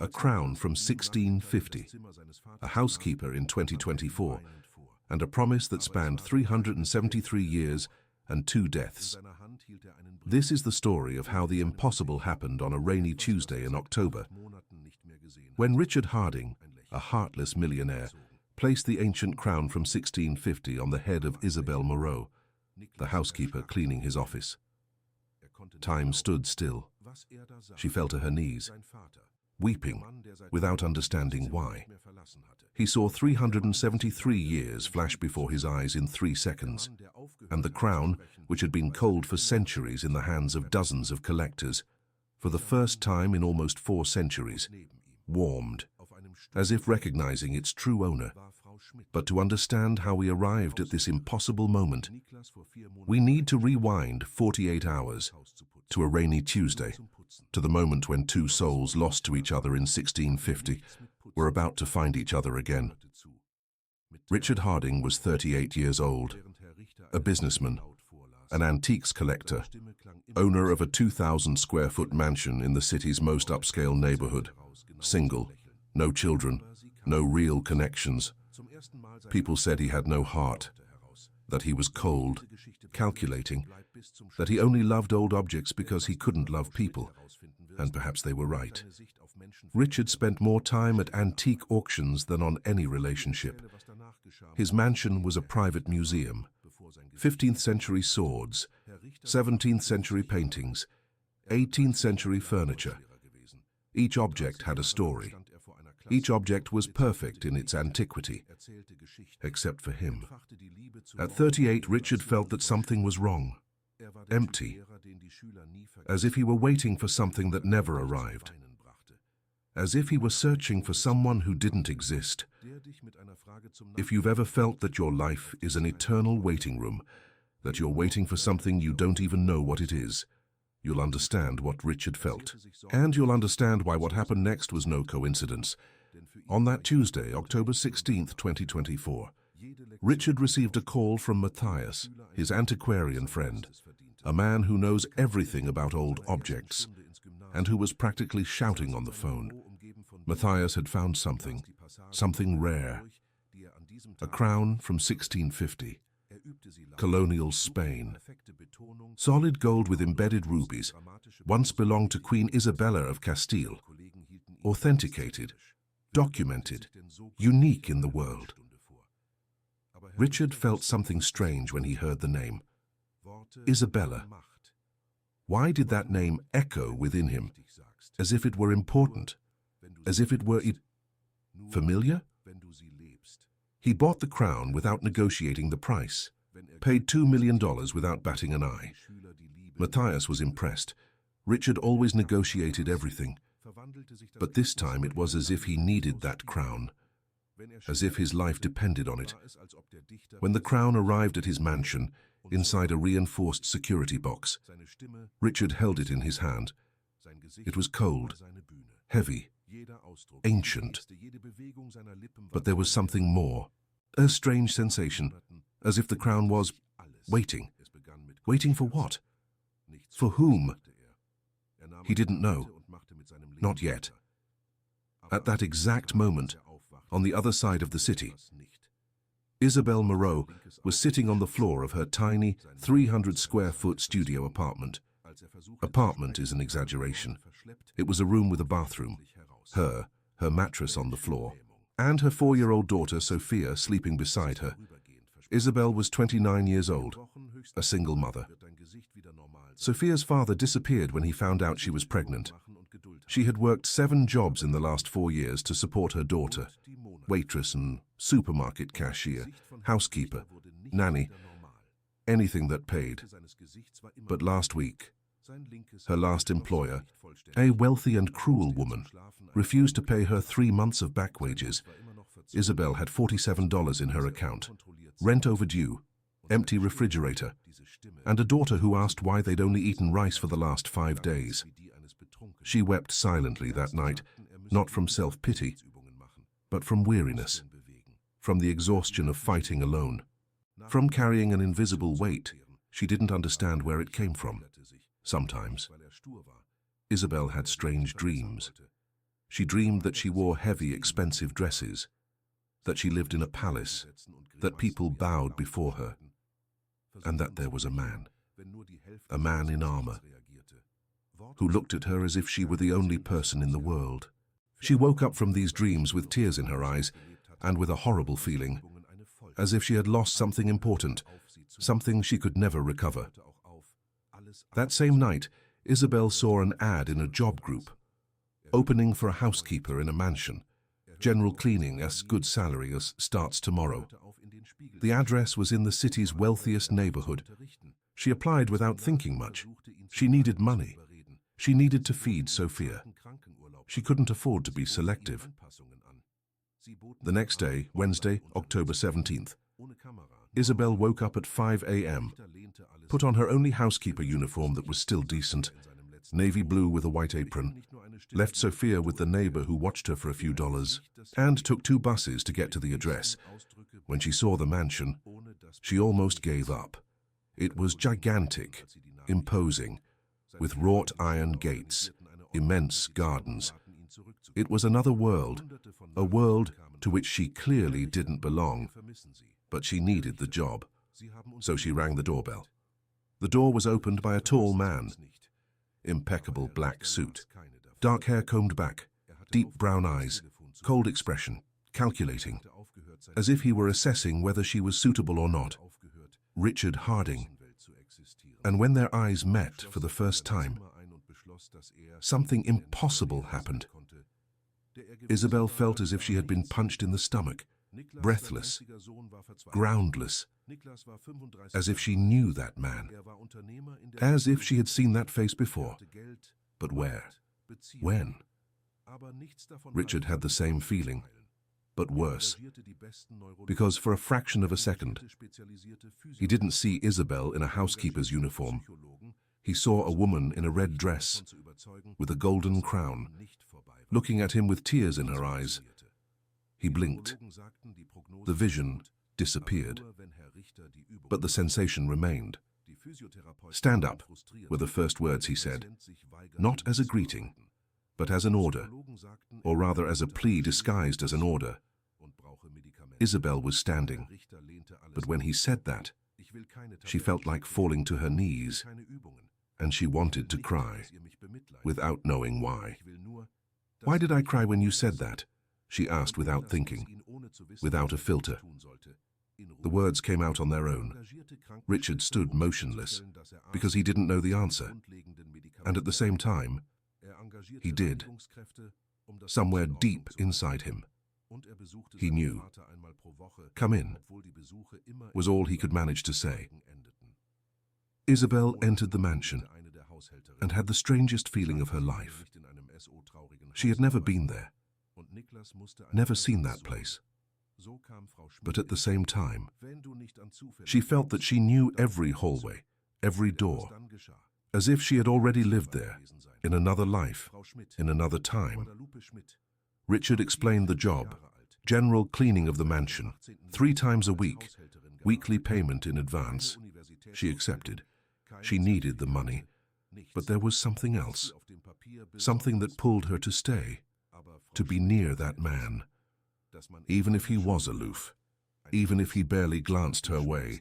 a crown from 1650, a housekeeper in 2024, and a promise that spanned 373 years and 2 deaths. This is the story of how the impossible happened on a rainy Tuesday in October, when Richard Harding, a heartless millionaire, placed the ancient crown from 1650 on the head of Isabel Moreau, the housekeeper cleaning his office. Time stood still. She fell to her knees, weeping, without understanding why. He saw 373 years flash before his eyes in 3 seconds, and the crown, which had been cold for centuries in the hands of dozens of collectors, for the first time in almost 4 centuries, warmed, as if recognizing its true owner. But to understand how we arrived at this impossible moment, we need to rewind 48 hours to a rainy Tuesday, to the moment when 2 souls lost to each other in 1650 were about to find each other again. Richard Harding was 38 years old, a businessman, an antiques collector, owner of a 2,000-square-foot mansion in the city's most upscale neighborhood, single, no children, no real connections. People said he had no heart, that he was cold, calculating, that he only loved old objects because he couldn't love people, and perhaps they were right. Richard spent more time at antique auctions than on any relationship. His mansion was a private museum. 15th century swords, 17th century paintings, 18th century furniture. Each object had a story. Each object was perfect in its antiquity, except for him. At 38, Richard felt that something was wrong, empty, as if he were waiting for something that never arrived, as if he were searching for someone who didn't exist. If you've ever felt that your life is an eternal waiting room, that you're waiting for something you don't even know what it is, you'll understand what Richard felt. And you'll understand why what happened next was no coincidence. On that Tuesday, October 16th, 2024, Richard received a call from Matthias, his antiquarian friend, a man who knows everything about old objects, and who was practically shouting on the phone. Matthias had found something rare, a crown from 1650. Colonial Spain. Solid gold with embedded rubies, once belonged to Queen Isabella of Castile. Authenticated, documented, unique in the world. Richard felt something strange when he heard the name. Isabella. Why did that name echo within him, as if it were important, as if it were familiar? He bought the crown without negotiating the price, paid $2 million without batting an eye. Matthias was impressed. Richard always negotiated everything, but this time it was as if he needed that crown, as if his life depended on it. When the crown arrived at his mansion, inside a reinforced security box, Richard held it in his hand. It was cold, heavy, ancient, but there was something more, a strange sensation, as if the crown was waiting. Waiting for what? For whom? He didn't know. Not yet. At that exact moment, on the other side of the city, Isabel Moreau was sitting on the floor of her tiny 300-square-foot studio apartment. Apartment is an exaggeration. It was a room with a bathroom, her mattress on the floor, and her 4-year-old daughter Sophia sleeping beside her. Isabel was 29 years old, a single mother. Sophia's father disappeared when he found out she was pregnant. She had worked 7 jobs in the last 4 years to support her daughter: waitress and supermarket cashier, housekeeper, nanny, anything that paid. But last week, her last employer, a wealthy and cruel woman, refused to pay her 3 months of back wages. Isabel had $47 in her account, rent overdue, empty refrigerator, and a daughter who asked why they'd only eaten rice for the last 5 days. She wept silently that night, not from self-pity, but from weariness, from the exhaustion of fighting alone, from carrying an invisible weight. She didn't understand where it came from. Sometimes, Isabel had strange dreams. She dreamed that she wore heavy, expensive dresses, that she lived in a palace, that people bowed before her, and that there was a man in armor, who looked at her as if she were the only person in the world. She woke up from these dreams with tears in her eyes and with a horrible feeling, as if she had lost something important, something she could never recover. That same night, Isabel saw an ad in a job group, opening for a housekeeper in a mansion. General cleaning as good salary as starts tomorrow. The address was in the city's wealthiest neighborhood. She applied without thinking much. She needed money. She needed to feed Sophia. She couldn't afford to be selective. The next day, Wednesday, October 17th, Isabel woke up at 5 a.m., put on her only housekeeper uniform that was still decent, navy blue with a white apron, left Sophia with the neighbor who watched her for a few dollars, and took 2 buses to get to the address. When she saw the mansion, she almost gave up. It was gigantic, imposing, with wrought iron gates, immense gardens. It was another world, a world to which she clearly didn't belong, but she needed the job. So she rang the doorbell. The door was opened by a tall man, impeccable black suit, dark hair combed back, deep brown eyes, cold expression, calculating, as if he were assessing whether she was suitable or not. Richard Harding. And when their eyes met for the first time, something impossible happened. Isabel felt as if she had been punched in the stomach, breathless, groundless, as if she knew that man, as if she had seen that face before. But where? When? Richard had the same feeling, but worse, because for a fraction of a second, he didn't see Isabel in a housekeeper's uniform. He saw a woman in a red dress, with a golden crown, looking at him with tears in her eyes. He blinked. The vision disappeared, but the sensation remained. "Stand up," were the first words he said, not as a greeting, but as an order, or rather as a plea disguised as an order. Isabel was standing, but when he said that, she felt like falling to her knees, and she wanted to cry, without knowing why. "Why did I cry when you said that?" she asked without thinking, without a filter. The words came out on their own. Richard stood motionless, because he didn't know the answer, and at the same time, he did. Somewhere deep inside him, he knew. "Come in," was all he could manage to say. Isabel entered the mansion and had the strangest feeling of her life. She had never been there, never seen that place. But at the same time, she felt that she knew every hallway, every door, as if she had already lived there, in another life, in another time. Richard explained the job: general cleaning of the mansion, 3 times a week, weekly payment in advance. She accepted. She needed the money, but there was something else, something that pulled her to stay, to be near that man, even if he was aloof, even if he barely glanced her way.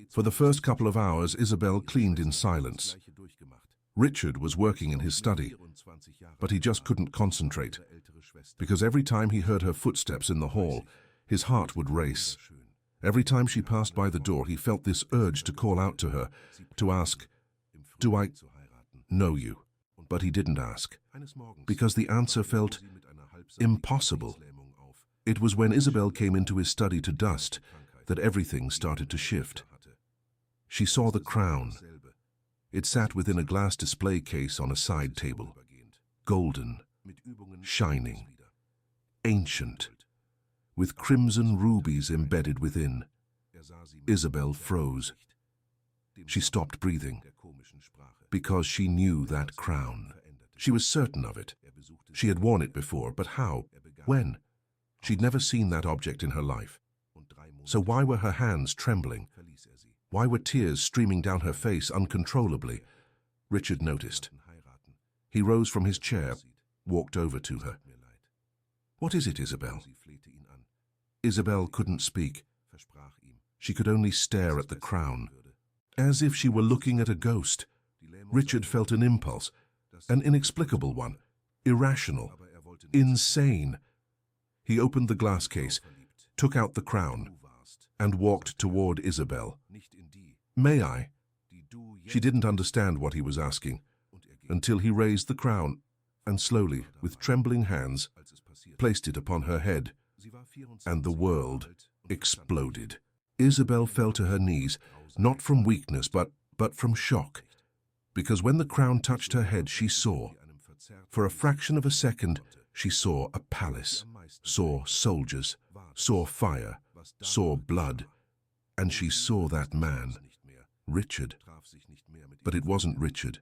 For the first couple of hours, Isabel cleaned in silence. Richard was working in his study, but he just couldn't concentrate, because every time he heard her footsteps in the hall, his heart would race. Every time she passed by the door, he felt this urge to call out to her, to ask, "Do I know you?" But he didn't ask, because the answer felt impossible. It was when Isabel came into his study to dust that everything started to shift. She saw the crown. It sat within a glass display case on a side table, golden, shining, ancient, with crimson rubies embedded within. Isabel froze. She stopped breathing, because she knew that crown. She was certain of it. She had worn it before, but how? When? She'd never seen that object in her life. So why were her hands trembling? Why were tears streaming down her face uncontrollably? Richard noticed. He rose from his chair, walked over to her. What is it, Isabel? Isabel couldn't speak. She could only stare at the crown, as if she were looking at a ghost. Richard felt an impulse, an inexplicable one, irrational, insane. He opened the glass case, took out the crown, and walked toward Isabel. "May I?" She didn't understand what he was asking, until he raised the crown and slowly, with trembling hands, placed it upon her head, and the world exploded. Isabel fell to her knees, not from weakness, but from shock, because when the crown touched her head, she saw, for a fraction of a second, she saw a palace, saw soldiers, saw fire, saw blood, and she saw that man, Richard. But it wasn't Richard.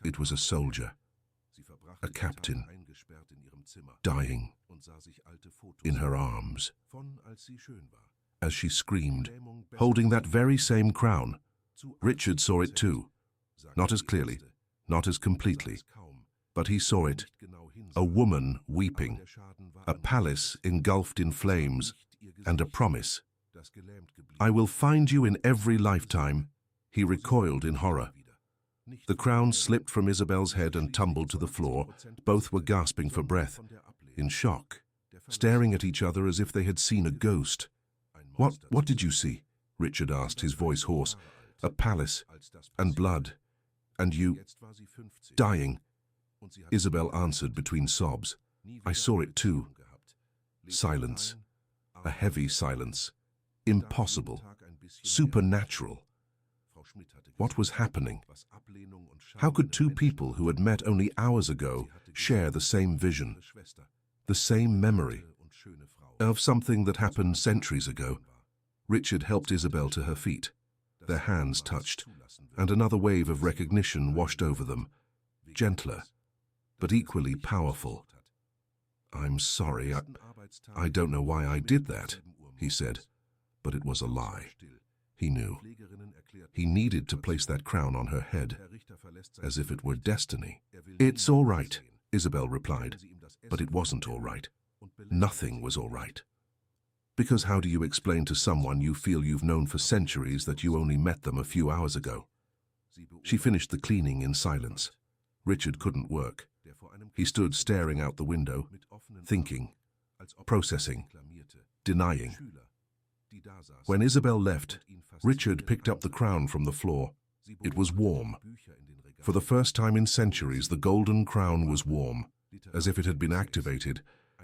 It was a soldier, a captain, dying in her arms. As she screamed, holding that very same crown, Richard saw it too. Not as clearly, not as completely, but he saw it. A woman weeping, a palace engulfed in flames, and a promise. "I will find you in every lifetime." He recoiled in horror. The crown slipped from Isabel's head and tumbled to the floor. Both were gasping for breath, in shock, staring at each other as if they had seen a ghost. What did you see?" Richard asked, his voice hoarse. "A palace, and blood, and you dying." Isabel answered between sobs. "I saw it too." Silence, a heavy silence, impossible, supernatural. What was happening? How could two people who had met only hours ago share the same vision, the same memory of something that happened centuries ago? Richard helped Isabel to her feet. Their hands touched, and another wave of recognition washed over them, gentler, but equally powerful. "I'm sorry, I don't know why I did that," he said, but it was a lie. He knew. He needed to place that crown on her head, as if it were destiny. "It's all right," Isabel replied, but it wasn't all right. Nothing was all right. Because how do you explain to someone you feel you've known for centuries that you only met them a few hours ago? She finished the cleaning in silence. Richard couldn't work. He stood staring out the window, thinking, processing, denying. When Isabel left, Richard picked up the crown from the floor. It was warm. For the first time in centuries, the golden crown was warm, as if it had been activated,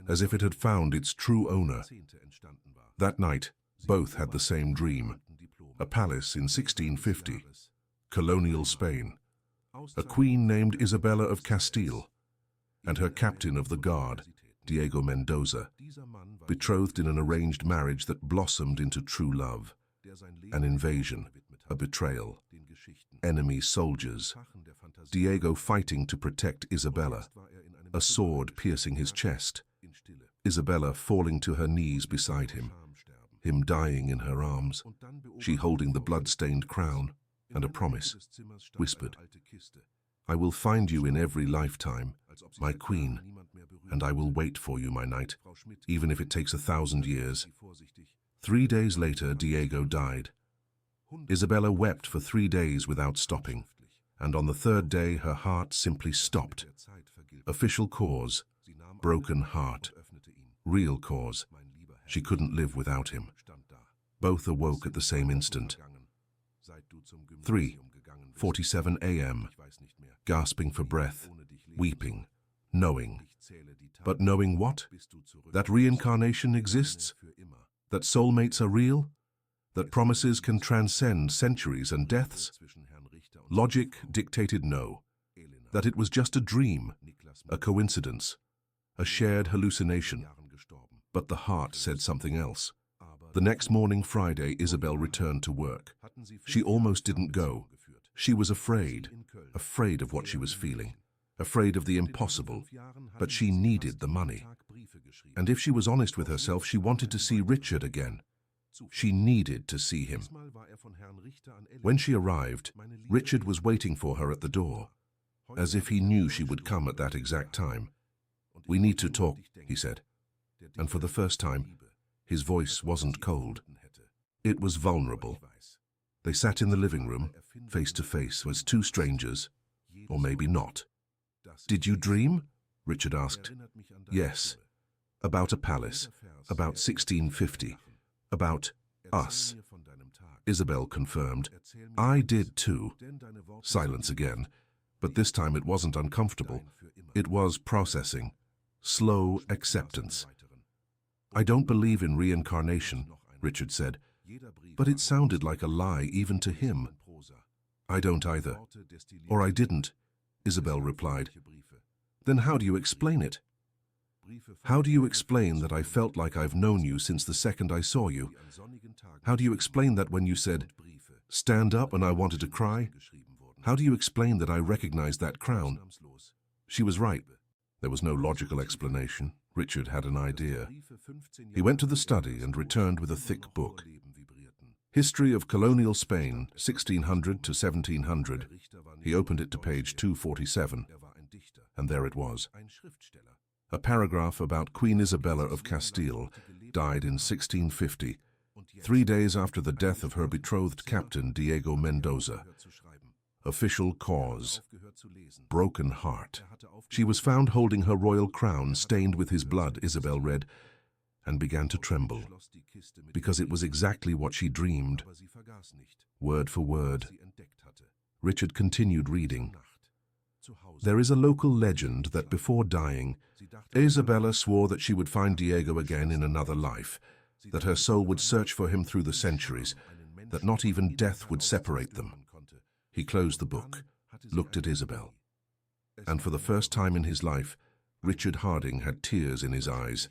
as if it had found its true owner. That night, both had the same dream. A palace in 1650, colonial Spain. A queen named Isabella of Castile, and her captain of the guard, Diego Mendoza, betrothed in an arranged marriage that blossomed into true love. An invasion, a betrayal, enemy soldiers, Diego fighting to protect Isabella, a sword piercing his chest, Isabella falling to her knees beside him dying in her arms, she holding the blood-stained crown, and a promise, whispered, "I will find you in every lifetime, my queen, and I will wait for you, my knight, even if it takes 1,000 years." 3 days later, Diego died. Isabella wept for 3 days without stopping, and on the 3rd day her heart simply stopped. Official cause, broken heart. Real cause, she couldn't live without him. Both awoke at the same instant. 3:47 a.m., gasping for breath, weeping, knowing. But knowing what? That reincarnation exists? That soulmates are real? That promises can transcend centuries and deaths? Logic dictated no. That it was just a dream, a coincidence, a shared hallucination. But the heart said something else. The next morning, Friday, Isabel returned to work. She almost didn't go. She was afraid of what she was feeling, afraid of the impossible, but she needed the money. And if she was honest with herself, she wanted to see Richard again. She needed to see him. When she arrived, Richard was waiting for her at the door, as if he knew she would come at that exact time. "We need to talk," he said. and for the first time, his voice wasn't cold. It was vulnerable. They sat in the living room, face to face, as two strangers, or maybe not. "Did you dream?" Richard asked. "Yes. About a palace, about 1650, about us," Isabel confirmed. "I did too." Silence again, but this time it wasn't uncomfortable. It was processing, slow acceptance. "I don't believe in reincarnation," Richard said, but it sounded like a lie even to him. "I don't either. Or I didn't," Isabel replied. "Then how do you explain it?" "How do you explain that I felt like I've known you since the second I saw you? How do you explain that when you said, 'Stand up,' and I wanted to cry? How do you explain that I recognized that crown?" She was right. There was no logical explanation. Richard had an idea. He went to the study and returned with a thick book. History of Colonial Spain, 1600 to 1700. He opened it to page 247, and there it was. A paragraph about Queen Isabella of Castile, died in 1650, 3 days after the death of her betrothed captain Diego Mendoza. Official cause: broken heart. She was found holding her royal crown stained with his blood, Isabel read, and began to tremble, because it was exactly what she dreamed, word for word. Richard continued reading. There is a local legend that before dying, Isabella swore that she would find Diego again in another life, that her soul would search for him through the centuries, that not even death would separate them. He closed the book, looked at Isabel, and for the first time in his life, Richard Harding had tears in his eyes.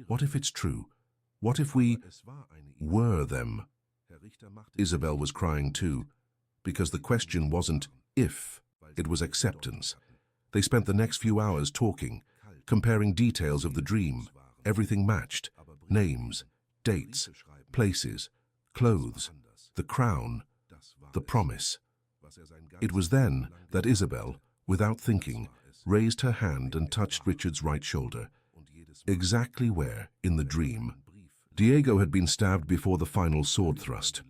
What if it's true? What if we were them? Isabel was crying too, because the question wasn't if, it was acceptance. They spent the next few hours talking, comparing details of the dream. Everything matched: names, dates, places, clothes, the crown, the promise. It was then that Isabel, without thinking, raised her hand and touched Richard's right shoulder. Exactly where, in the dream, Diego had been stabbed before the final sword thrust.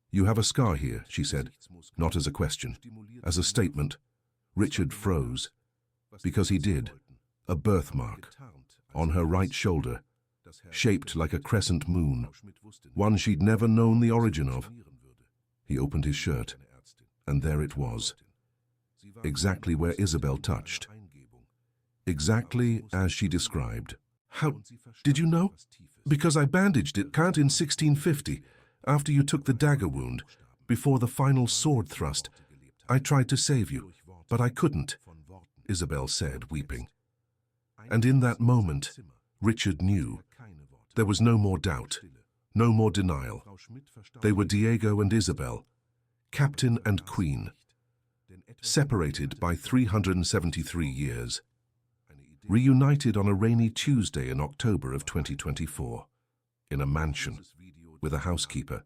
"You have a scar here," she said, not as a question, as a statement. Richard froze, because he did. A birthmark, on her right shoulder, shaped like a crescent moon, one she'd never known the origin of. He opened his shirt, and there it was, exactly where Isabel touched, exactly as she described. "How did you know?" "Because I bandaged it, in 1650, after you took the dagger wound, before the final sword thrust. I tried to save you, but I couldn't," Isabel said, weeping. And in that moment, Richard knew. There was no more doubt, no more denial. They were Diego and Isabel, captain and queen, separated by 373 years, reunited on a rainy Tuesday in October of 2024, in a mansion, with a housekeeper,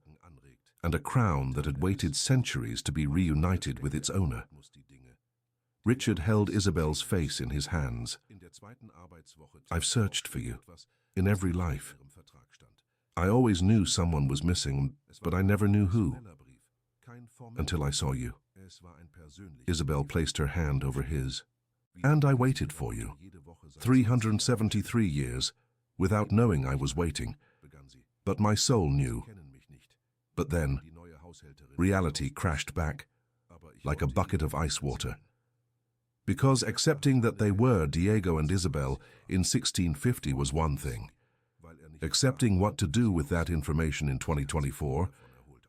and a crown that had waited centuries to be reunited with its owner. Richard held Isabel's face in his hands. "I've searched for you, in every life. I always knew someone was missing, but I never knew who, until I saw you." Isabel placed her hand over his. "And I waited for you, 373 years, without knowing I was waiting. But my soul knew. But then, reality crashed back, like a bucket of ice water. Because accepting that they were Diego and Isabel in 1650 was one thing. Accepting what to do with that information in 2024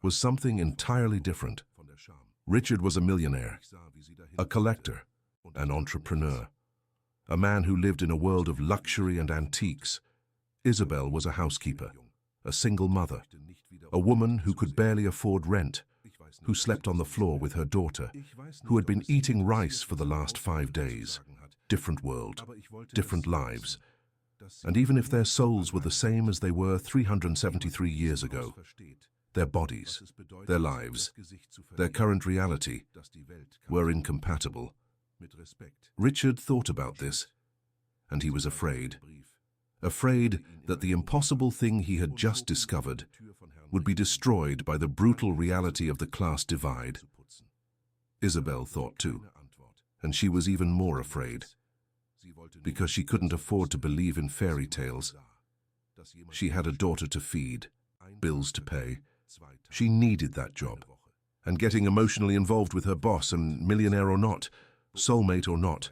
was something entirely different. Richard was a millionaire, a collector, an entrepreneur, a man who lived in a world of luxury and antiques. Isabel was a housekeeper, a single mother, a woman who could barely afford rent, who slept on the floor with her daughter, who had been eating rice for the last 5 days. Different world, different lives. And even if their souls were the same as they were 373 years ago, their bodies, their lives, their current reality were incompatible. Richard thought about this, and he was afraid. afraid that the impossible thing he had just discovered would be destroyed by the brutal reality of the class divide. Isabel thought too, and she was even more afraid, because she couldn't afford to believe in fairy tales. She had a daughter to feed, bills to pay. She needed that job, and getting emotionally involved with her boss, and millionaire or not, soulmate or not,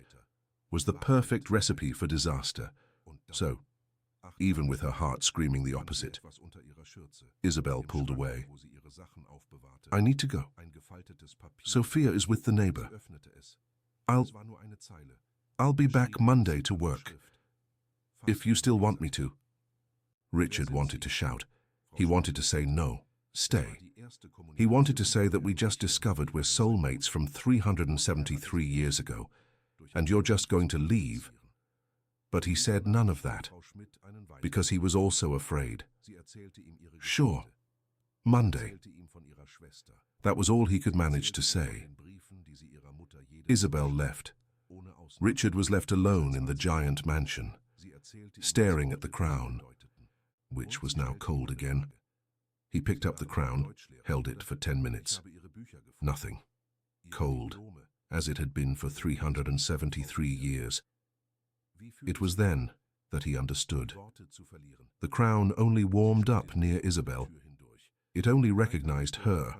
was the perfect recipe for disaster. So, even with her heart screaming the opposite, Isabel pulled away. I need to go. Sophia is with the neighbor. I'll be back Monday to work, if you still want me to. Richard wanted to shout. He wanted to say no, stay. He wanted to say that we just discovered we're soulmates from 373 years ago, and you're just going to leave. But he said none of that, because he was also afraid. Sure, Monday. That was all he could manage to say. Isabel left. Richard was left alone in the giant mansion, staring at the crown, which was now cold again. He picked up the crown, held it for 10 minutes. Nothing. Cold, as it had been for 373 years. It was then that he understood. The crown only warmed up near Isabel. It only recognized her,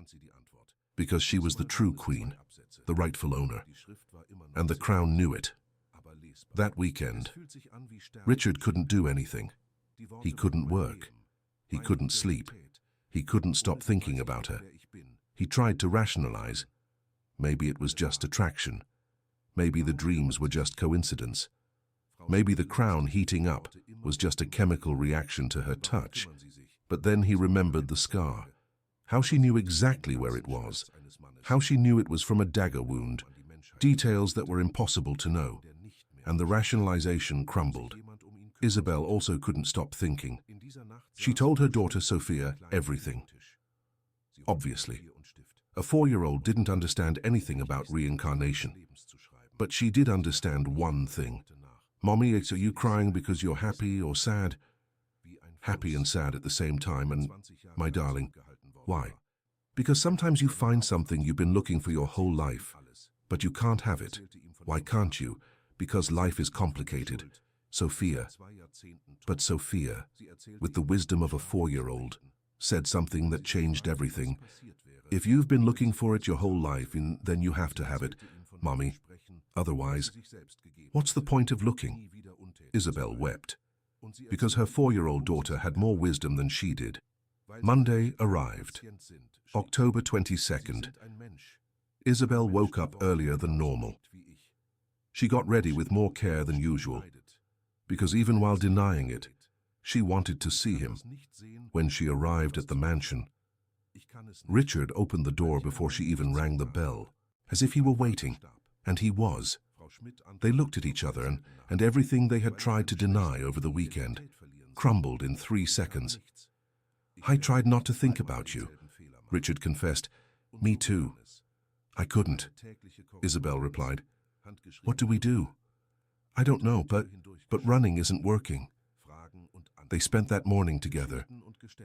because she was the true queen, the rightful owner, and the crown knew it. That weekend, Richard couldn't do anything. He couldn't work. He couldn't sleep. He couldn't stop thinking about her. He tried to rationalize. Maybe it was just attraction. Maybe the dreams were just coincidence. Maybe the crown heating up was just a chemical reaction to her touch. But then he remembered the scar. How she knew exactly where it was. How she knew it was from a dagger wound. Details that were impossible to know. And the rationalization crumbled. Isabel also couldn't stop thinking. She told her daughter Sophia everything. Obviously, a 4-year-old didn't understand anything about reincarnation. But she did understand one thing. Mommy, are you crying because you're happy or sad? Happy and sad at the same time, and, my darling, why? Because sometimes you find something you've been looking for your whole life, but you can't have it. Why can't you? Because life is complicated. Sophia. But Sophia, with the wisdom of a 4-year-old, said something that changed everything. If you've been looking for it your whole life, then you have to have it, Mommy. Otherwise, what's the point of looking? Isabel wept, because her 4-year-old daughter had more wisdom than she did. Monday arrived, October 22nd. Isabel woke up earlier than normal. She got ready with more care than usual, because even while denying it, she wanted to see him. When she arrived at the mansion, Richard opened the door before she even rang the bell, as if he were waiting, and he was. They looked at each other, and everything they had tried to deny over the weekend crumbled in 3 seconds. I tried not to think about you, Richard confessed. Me too. I couldn't, Isabel replied. What do we do? I don't know, but running isn't working. They spent that morning together,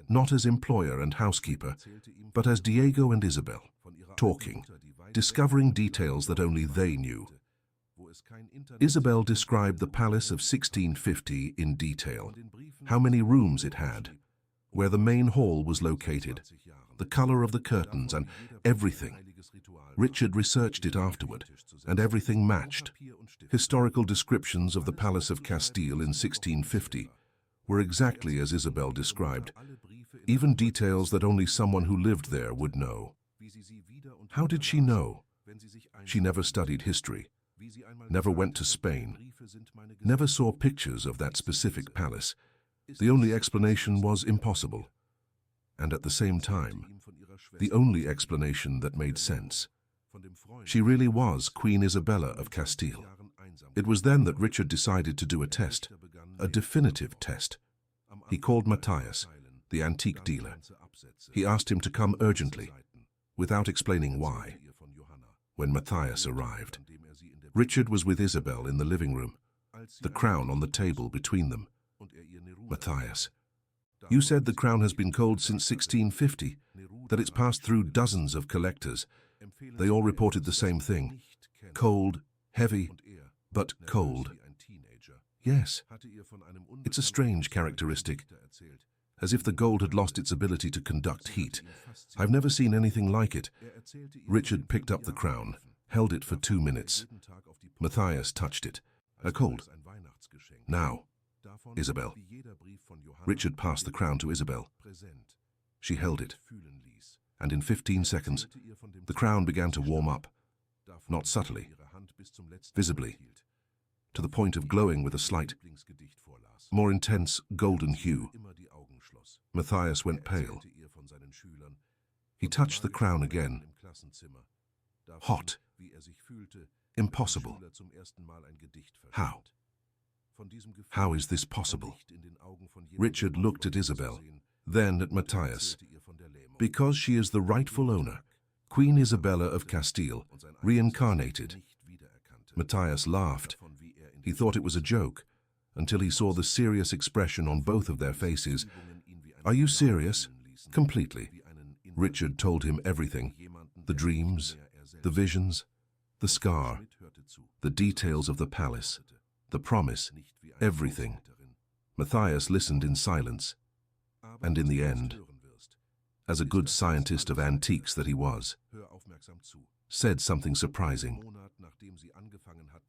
not as employer and housekeeper, but as Diego and Isabel, talking, discovering details that only they knew. Isabel described the palace of 1650 in detail, how many rooms it had, where the main hall was located, the color of the curtains, and everything. Richard researched it afterward, and everything matched. Historical descriptions of the Palace of Castile in 1650 were exactly as Isabel described, even details that only someone who lived there would know. How did she know? She never studied history, never went to Spain, never saw pictures of that specific palace. The only explanation was impossible, and at the same time, the only explanation that made sense. She really was Queen Isabella of Castile. It was then that Richard decided to do a test, a definitive test. He called Matthias, the antique dealer. He asked him to come urgently, without explaining why. When Matthias arrived, Richard was with Isabel in the living room, the crown on the table between them. Matthias, you said the crown has been cold since 1650, that it's passed through dozens of collectors. They all reported the same thing. Cold, heavy, but cold. Yes, it's a strange characteristic, as if the gold had lost its ability to conduct heat. I've never seen anything like it. Richard picked up the crown, held it for 2 minutes. Matthias touched it. Cold. Now, Isabel. Richard passed the crown to Isabel. She held it, and in 15 seconds, the crown began to warm up, not subtly, visibly, to the point of glowing with a slight, more intense golden hue. Matthias went pale. He touched the crown again. Hot. Impossible. How? How is this possible? Richard looked at Isabel, then at Matthias. Because she is the rightful owner, Queen Isabella of Castile, reincarnated. Matthias laughed. He thought it was a joke, until he saw the serious expression on both of their faces. Are you serious? Completely. Richard told him everything. The dreams, the visions, the scar, the details of the palace, the promise, everything. Matthias listened in silence, and in the end, as a good scientist of antiques that he was, said something surprising.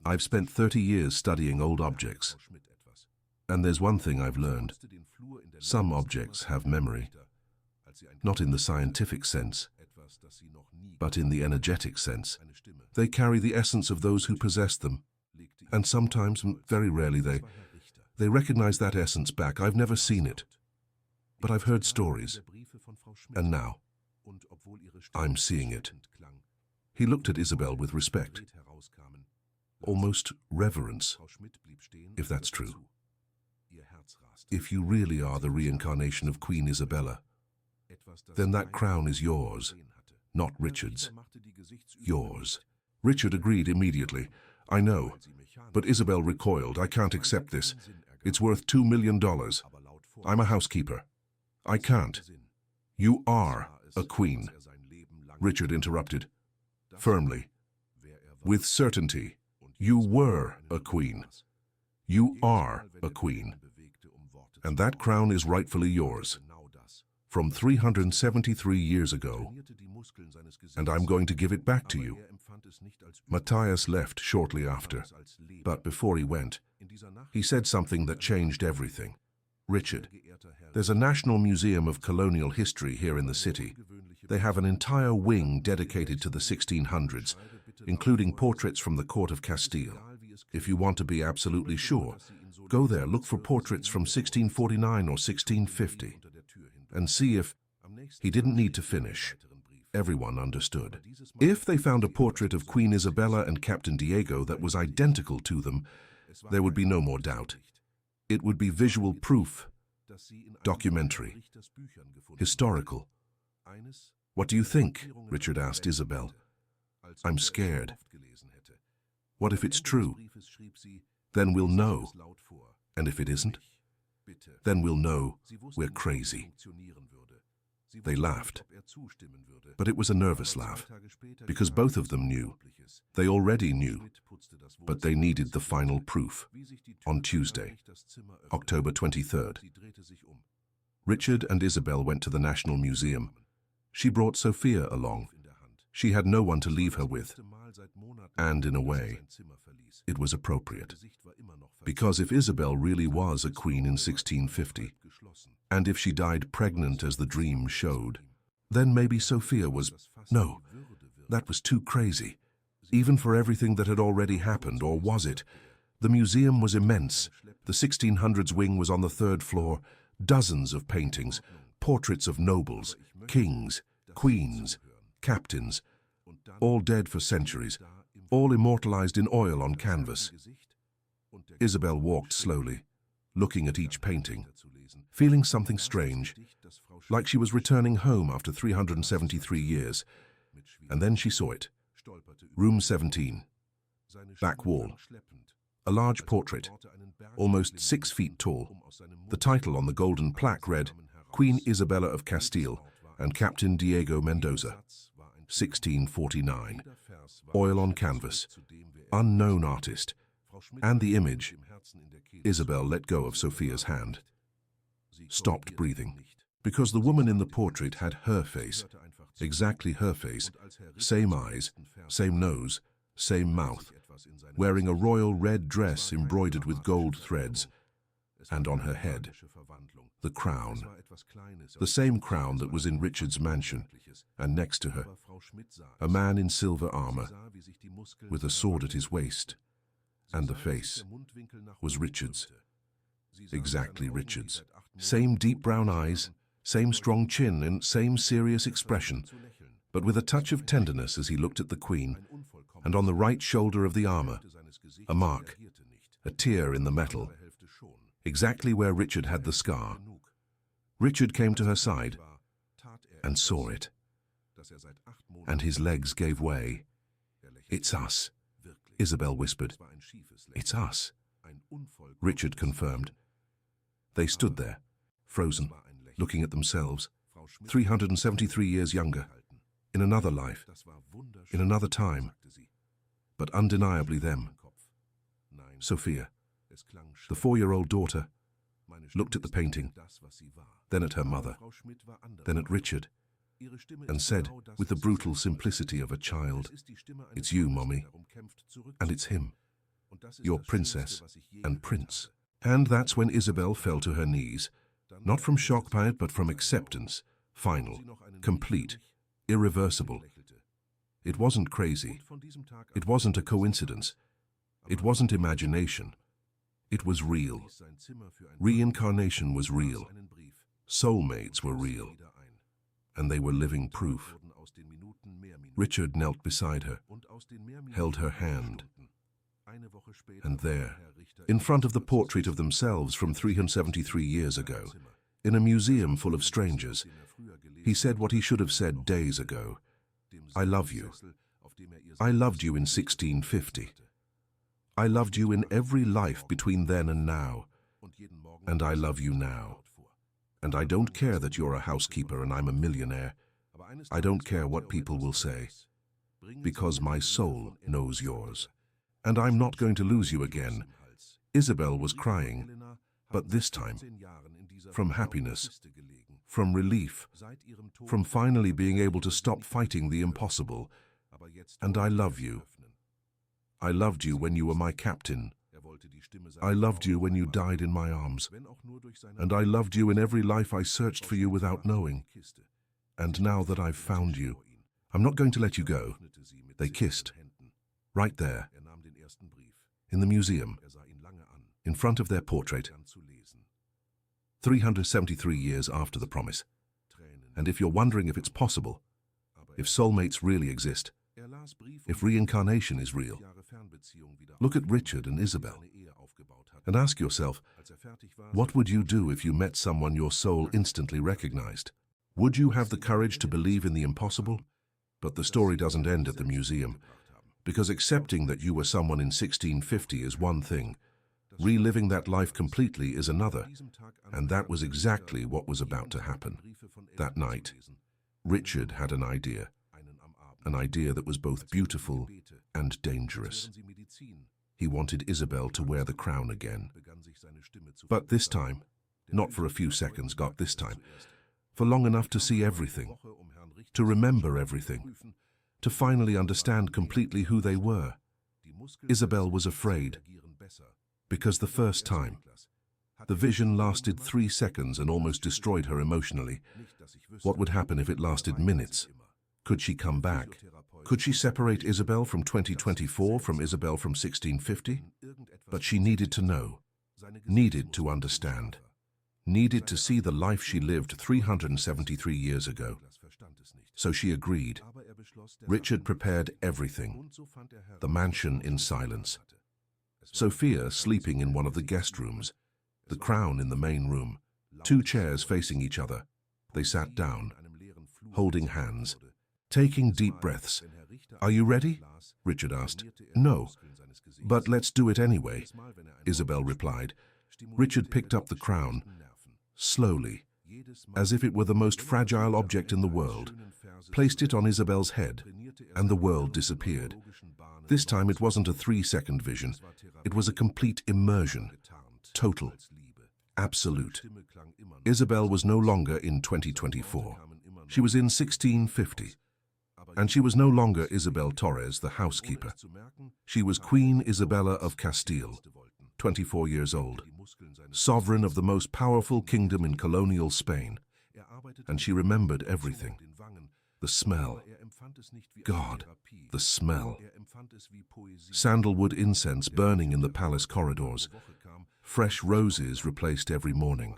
I've spent 30 years studying old objects, and there's one thing I've learned. Some objects have memory, not in the scientific sense, but in the energetic sense. They carry the essence of those who possess them, and sometimes, very rarely, they recognize that essence back. I've never seen it, but I've heard stories, and now I'm seeing it. He looked at Isabel with respect, almost reverence, if that's true. If you really are the reincarnation of Queen Isabella, then that crown is yours, not Richard's. Yours. Richard agreed immediately. I know, but Isabel recoiled. I can't accept this. It's worth $2 million. I'm a housekeeper. I can't. You are a queen. Richard interrupted, firmly, with certainty. You were a queen. You are a queen. And that crown is rightfully yours, from 373 years ago, and I'm going to give it back to you. Matthias left shortly after, but before he went, he said something that changed everything. Richard, there's a National Museum of Colonial History here in the city. They have an entire wing dedicated to the 1600s, including portraits from the court of Castile. If you want to be absolutely sure, go there, look for portraits from 1649 or 1650, and see if... He didn't need to finish. Everyone understood. If they found a portrait of Queen Isabella and Captain Diego that was identical to them, there would be no more doubt. It would be visual proof, documentary, historical. What do you think? Richard asked Isabel. I'm scared. What if it's true? Then we'll know. And if it isn't? Then we'll know we're crazy. They laughed. But it was a nervous laugh, because both of them knew. They already knew, but they needed the final proof. On Tuesday, October 23rd, Richard and Isabel went to the National Museum. She brought Sophia along. She had no one to leave her with, and in a way, it was appropriate. Because if Isabel really was a queen in 1650, and if she died pregnant as the dream showed, then maybe Sophia was... No, that was too crazy, even for everything that had already happened, or was it? The museum was immense. The 1600s wing was on the 3rd floor, dozens of paintings, portraits of nobles, kings, queens, captains, all dead for centuries, all immortalized in oil on canvas. Isabel walked slowly, looking at each painting, feeling something strange, like she was returning home after 373 years. And then she saw it. Room 17. Back wall. a large portrait, almost 6 feet tall. The title on the golden plaque read, Queen Isabella of Castile and Captain Diego Mendoza, 1649. Oil on canvas, unknown artist, and the image. Isabel let go of Sophia's hand, stopped breathing, because the woman in the portrait had her face, exactly her face, same eyes, same nose, same mouth, wearing a royal red dress embroidered with gold threads, and on her head, the crown, the same crown that was in Richard's mansion, and next to her, a man in silver armor, with a sword at his waist, and the face was Richard's, exactly Richard's. Same deep brown eyes, same strong chin, and same serious expression, but with a touch of tenderness as he looked at the Queen, and on the right shoulder of the armor, a mark, a tear in the metal, exactly where Richard had the scar. Richard came to her side and saw it, and his legs gave way. "It's us," Isabel whispered. "It's us," Richard confirmed. They stood there, frozen, looking at themselves, 373 years younger, in another life, in another time, but undeniably them. Sophia, the 4-year-old daughter, looked at the painting, then at her mother, then at Richard, and said, with the brutal simplicity of a child, "It's you, Mommy, and it's him, your princess and prince." And that's when Isabel fell to her knees, not from shock by it, but from acceptance, final, complete, irreversible. It wasn't crazy. It wasn't a coincidence. It wasn't imagination. It was real. Reincarnation was real. Soulmates were real. And they were living proof. Richard knelt beside her, held her hand. And there, in front of the portrait of themselves from 373 years ago, in a museum full of strangers, he said what he should have said days ago. "I love you. I loved you in 1650. I loved you in every life between then and now. And I love you now. And I don't care that you're a housekeeper and I'm a millionaire. I don't care what people will say, because my soul knows yours. And I'm not going to lose you again." Isabel was crying, but this time, from happiness, from relief, from finally being able to stop fighting the impossible. "And I love you. I loved you when you were my captain. I loved you when you died in my arms. And I loved you in every life I searched for you without knowing. And now that I've found you, I'm not going to let you go." They kissed, right there, in the museum, in front of their portrait, 373 years after the promise. And if you're wondering if it's possible, if soulmates really exist, if reincarnation is real, look at Richard and Isabel and ask yourself, what would you do if you met someone your soul instantly recognized? Would you have the courage to believe in the impossible? But the story doesn't end at the museum, because accepting that you were someone in 1650 is one thing. Reliving that life completely is another, and that was exactly what was about to happen. That night, Richard had an idea that was both beautiful and dangerous. He wanted Isabel to wear the crown again. But this time, not for a few seconds, got this time, for long enough to see everything, to remember everything, to finally understand completely who they were. Isabel was afraid, because the first time, the vision lasted 3 seconds and almost destroyed her emotionally. What would happen if it lasted minutes? Could she come back? Could she separate Isabel from 2024 from Isabel from 1650? But she needed to know, needed to understand, needed to see the life she lived 373 years ago. So she agreed. Richard prepared everything, the mansion in silence. Sophia sleeping in one of the guest rooms, the crown in the main room, 2 chairs facing each other. They sat down, holding hands, taking deep breaths. "Are you ready?" Richard asked. "No, But let's do it anyway, Isabel replied. Richard picked up the crown, slowly, as if it were the most fragile object in the world, placed it on Isabel's head, and the world disappeared. This time it wasn't a 3-second vision. It was a complete immersion, total, absolute. Isabel was no longer in 2024. She was in 1650. And she was no longer Isabel Torres, the housekeeper. She was Queen Isabella of Castile, 24 years old, sovereign of the most powerful kingdom in colonial Spain. And she remembered everything. The smell. God, the smell. Sandalwood incense burning in the palace corridors. Fresh roses replaced every morning.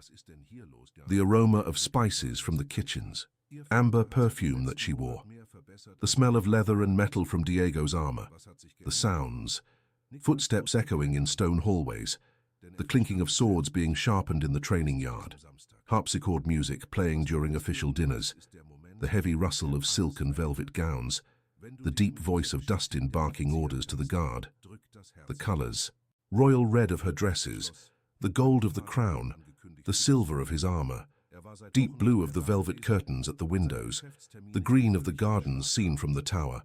The aroma of spices from the kitchens. Amber perfume that she wore. The smell of leather and metal from Diego's armor. The sounds. Footsteps echoing in stone hallways. The clinking of swords being sharpened in the training yard. Harpsichord music playing during official dinners. The heavy rustle of silk and velvet gowns. The deep voice of Dustin barking orders to the guard. The colors. Royal red of her dresses. The gold of the crown. The silver of his armor. Deep blue of the velvet curtains at the windows. The green of the gardens seen from the tower.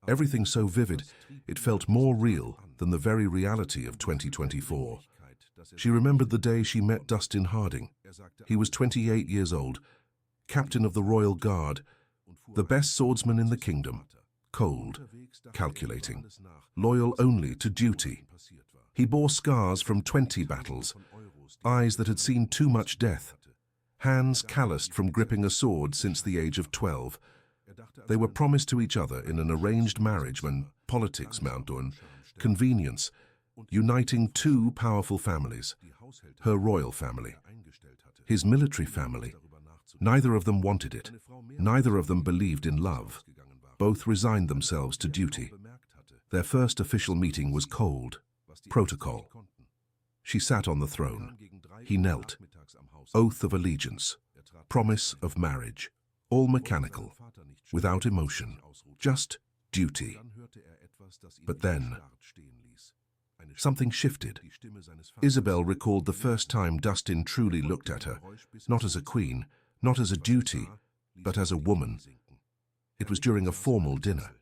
Everything so vivid, it felt more real than the very reality of 2024. She remembered the day she met Dustin Harding. He was 28 years old, captain of the Royal Guard, the best swordsman in the kingdom, cold, calculating, loyal only to duty. He bore scars from 20 battles, eyes that had seen too much death, hands calloused from gripping a sword since the age of 12. They were promised to each other in an arranged marriage when politics meant and convenience, uniting two powerful families, her royal family, his military family. Neither of them wanted it. Neither of them believed in love. Both resigned themselves to duty. Their first official meeting was cold, protocol. She sat on the throne. He knelt. Oath of allegiance, promise of marriage, all mechanical, without emotion, just duty. But then, something shifted. Isabel recalled the first time Dustin truly looked at her, not as a queen, not as a duty, but as a woman. It was during a formal dinner.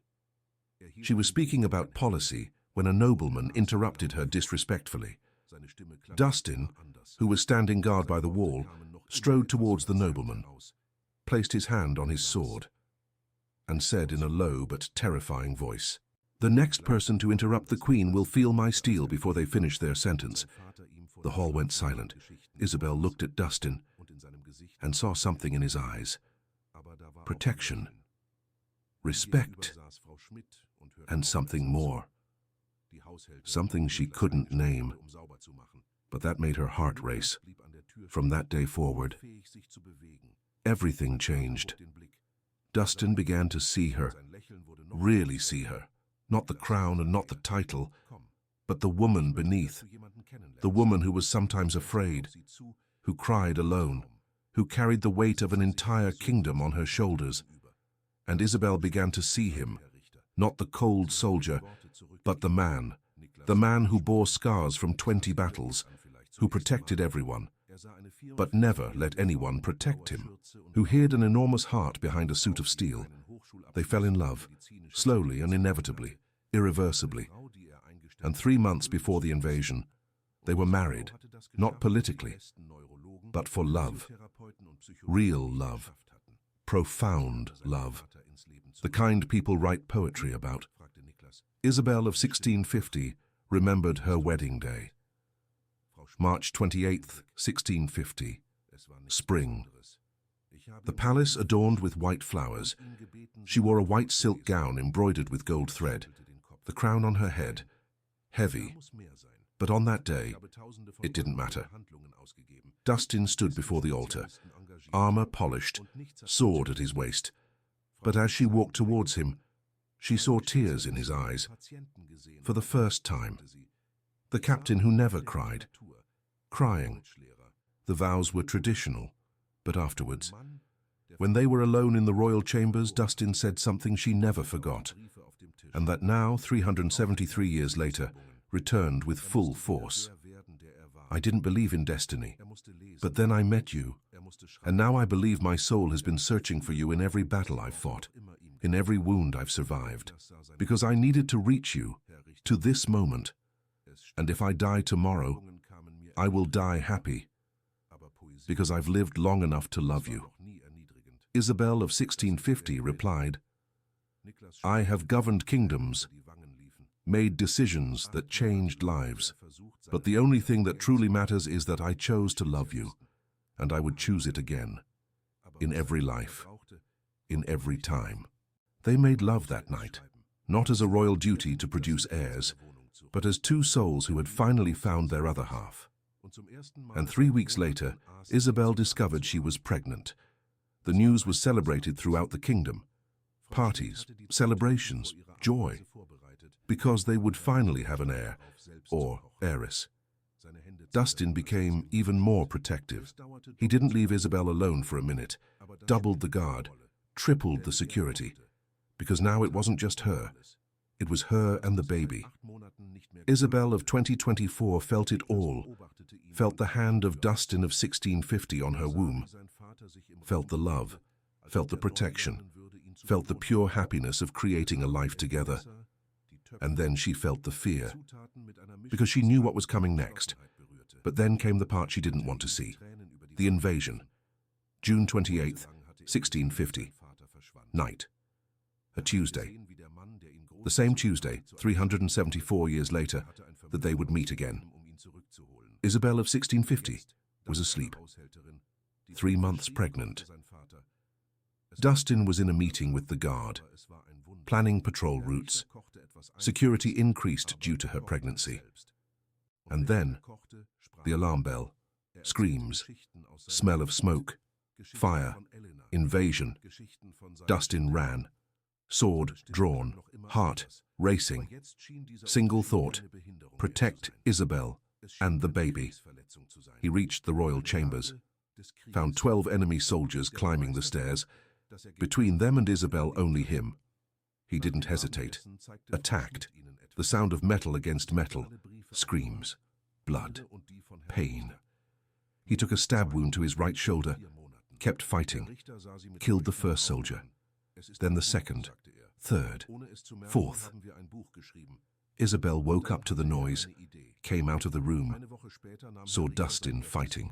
She was speaking about policy when a nobleman interrupted her disrespectfully. Dustin, who was standing guard by the wall, strode towards the nobleman, placed his hand on his sword, and said in a low but terrifying voice, "The next person to interrupt the Queen will feel my steel before they finish their sentence." The hall went silent. Isabel looked at Dustin and saw something in his eyes. Protection, respect, and something more. Something she couldn't name. But that made her heart race. From that day forward, everything changed. Dustin began to see her, really see her. Not the crown and not the title, but the woman beneath. The woman who was sometimes afraid, who cried alone, who carried the weight of an entire kingdom on her shoulders. And Isabel began to see him, not the cold soldier, but the man who bore scars from 20 battles, who protected everyone, but never let anyone protect him, who hid an enormous heart behind a suit of steel. They fell in love, slowly and inevitably, irreversibly. And 3 months before the invasion, they were married, not politically, but for love. Real love. Profound love. The kind people write poetry about. Isabel of 1650 remembered her wedding day. March 28th, 1650. Spring. The palace adorned with white flowers. She wore a white silk gown embroidered with gold thread, the crown on her head, heavy. But on that day, it didn't matter. Dustin stood before the altar, armor polished, sword at his waist. But as she walked towards him, she saw tears in his eyes. For the first time. The captain who never cried. Crying. The vows were traditional, but afterwards, when they were alone in the royal chambers, Dustin said something she never forgot. and that now, 373 years later, returned with full force. I didn't believe in destiny, but then I met you, and now I believe my soul has been searching for you in every battle I've fought, in every wound I've survived, because I needed to reach you, to this moment. And if I die tomorrow, I will die happy, because I've lived long enough to love you. Isabel of 1650 replied, I have governed kingdoms, made decisions that changed lives, but the only thing that truly matters is that I chose to love you, and I would choose it again, in every life, in every time. They made love that night, not as a royal duty to produce heirs, but as two souls who had finally found their other half. And 3 weeks later, Isabel discovered she was pregnant. The news was celebrated throughout the kingdom. Parties, celebrations, joy, because they would finally have an heir, or heiress. Dustin became even more protective. He didn't leave Isabel alone for a minute, doubled the guard, tripled the security, because now it wasn't just her. It was her and the baby. Isabel of 2024 felt it all, felt the hand of Dustin of 1650 on her womb, felt the love, felt the protection, felt the pure happiness of creating a life together. And then she felt the fear, because she knew what was coming next. But then came the part she didn't want to see, the invasion. June 28th, 1650, night, a Tuesday. The same Tuesday, 374 years later, that they would meet again. Isabel of 1650 was asleep, 3 months pregnant. Dustin was in a meeting with the guard, planning patrol routes. Security increased due to her pregnancy. And then, the alarm bell, screams, smell of smoke, fire, invasion. Dustin ran, sword drawn, heart racing. Single thought, protect Isabel and the baby. He reached the royal chambers, found 12 enemy soldiers climbing the stairs. Between them and Isabel, only him. He didn't hesitate, attacked. The sound of metal against metal, screams, blood, pain. He took a stab wound to his right shoulder, kept fighting, killed the first soldier, then the second, third, fourth. Isabel woke up to the noise, came out of the room, saw Dustin fighting.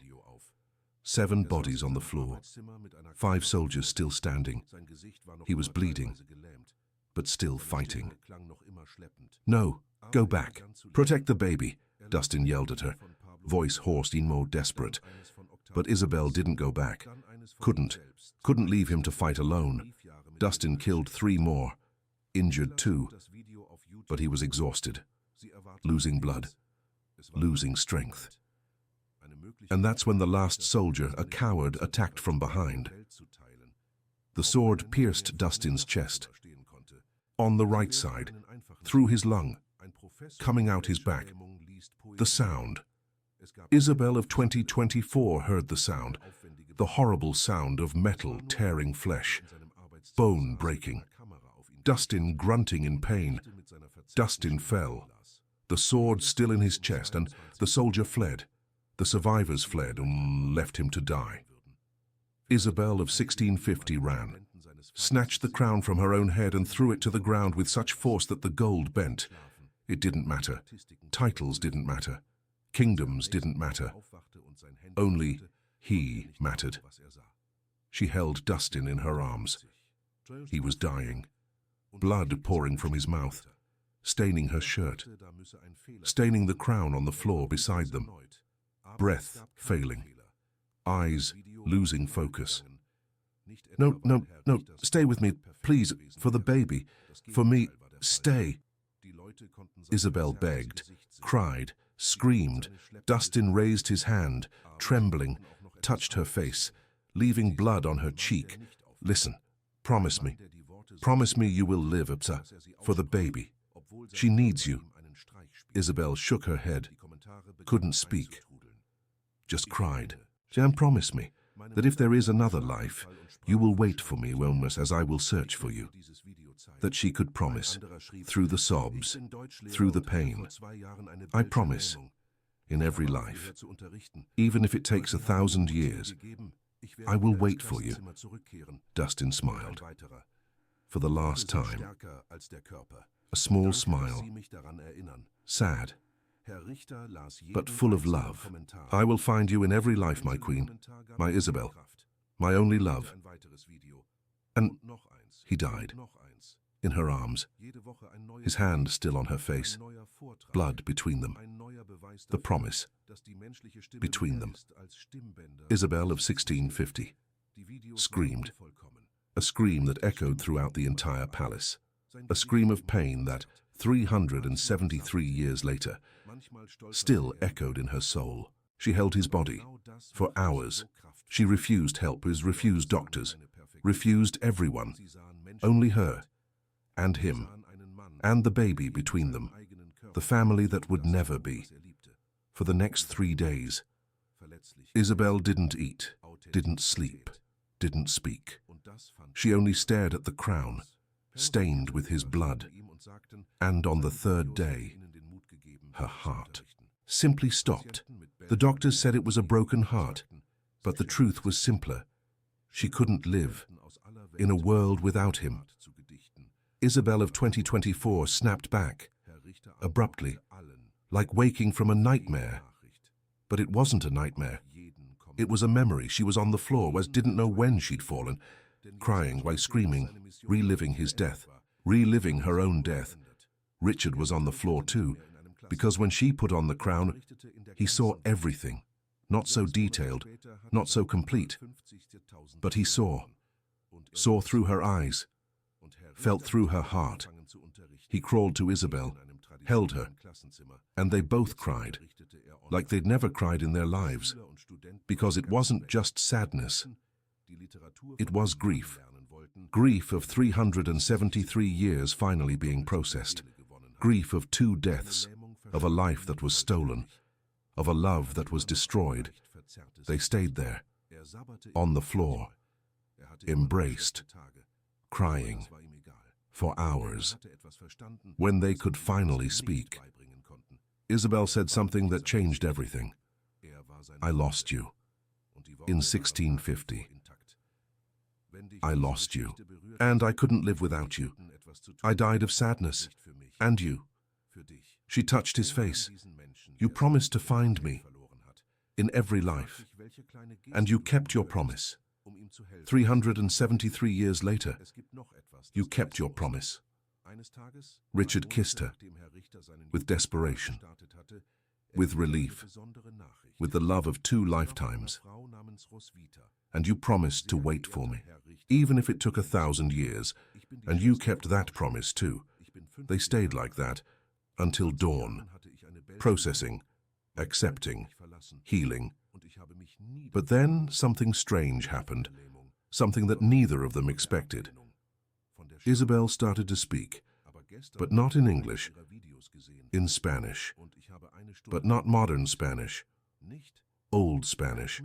7 bodies on the floor, 5 soldiers still standing. He was bleeding, but still fighting. No, go back. Protect the baby, Dustin yelled at her, voice hoarse and more desperate. But Isabel didn't go back. Couldn't leave him to fight alone. Dustin killed 3 more, injured 2. But he was exhausted, losing blood, losing strength. And that's when the last soldier, a coward, attacked from behind. The sword pierced Dustin's chest, on the right side, through his lung, coming out his back. The sound. Isabel of 2024 heard the sound, the horrible sound of metal tearing flesh, bone breaking. Dustin grunting in pain. Dustin fell, the sword still in his chest, and the soldier fled. The survivors fled and left him to die. Isabel of 1650 ran, snatched the crown from her own head and threw it to the ground with such force that the gold bent. It didn't matter. Titles didn't matter. Kingdoms didn't matter. Only he mattered. She held Dustin in her arms. He was dying, blood pouring from his mouth, staining her shirt, staining the crown on the floor beside them. Breath failing, eyes losing focus. No, stay with me, please, for the baby, for me, stay. Isabel begged, cried, screamed. Dustin raised his hand, trembling, touched her face, leaving blood on her cheek. Listen, promise me you will live, Upsa, for the baby. She needs you. Isabel shook her head, couldn't speak. Just cried. Jan, promise me that if there is another life, you will wait for me, Wilmus, as I will search for you. that she could promise, through the sobs, through the pain. I promise, in every life, even if it takes 1,000 years, I will wait for you. Dustin smiled. For the last time. A small smile. Sad, but full of love. I will find you in every life, my queen, my Isabel, my only love. And he died, in her arms, his hand still on her face, blood between them, the promise between them. Isabel of 1650 screamed, a scream that echoed throughout the entire palace, a scream of pain that, 373 years later, still echoed in her soul. She held his body for hours. She refused help, refused doctors, refused everyone, only her, and him, and the baby between them, the family that would never be. For the next 3 days, Isabel didn't eat, didn't sleep, didn't speak. She only stared at the crown, stained with his blood, and on the 3rd day, her heart simply stopped. The doctors said it was a broken heart, but the truth was simpler. She couldn't live in a world without him. Isabel of 2024 snapped back, abruptly, like waking from a nightmare. But it wasn't a nightmare. It was a memory. She was on the floor, didn't know when she'd fallen, crying while screaming, reliving his death, reliving her own death. Richard was on the floor too, because when she put on the crown, he saw everything, not so detailed, not so complete, but he saw through her eyes, felt through her heart. He crawled to Isabel, held her, and they both cried, like they'd never cried in their lives, because it wasn't just sadness, it was grief. Grief of 373 years finally being processed. Grief of 2 deaths, of a life that was stolen, of a love that was destroyed. They stayed there, on the floor, embraced, crying, for hours. When they could finally speak, Isabel said something that changed everything. I lost you. In 1650. I lost you, and I couldn't live without you. I died of sadness, and you. She touched his face. You promised to find me in every life, and you kept your promise. 373 years later, you kept your promise. Richard kissed her, with desperation, with relief, with the love of 2 lifetimes. And you promised to wait for me, even if it took 1,000 years, and you kept that promise too. They stayed like that until dawn, processing, accepting, healing. But then something strange happened, something that neither of them expected. Isabel started to speak, but not in English, in Spanish, but not modern Spanish, Old Spanish,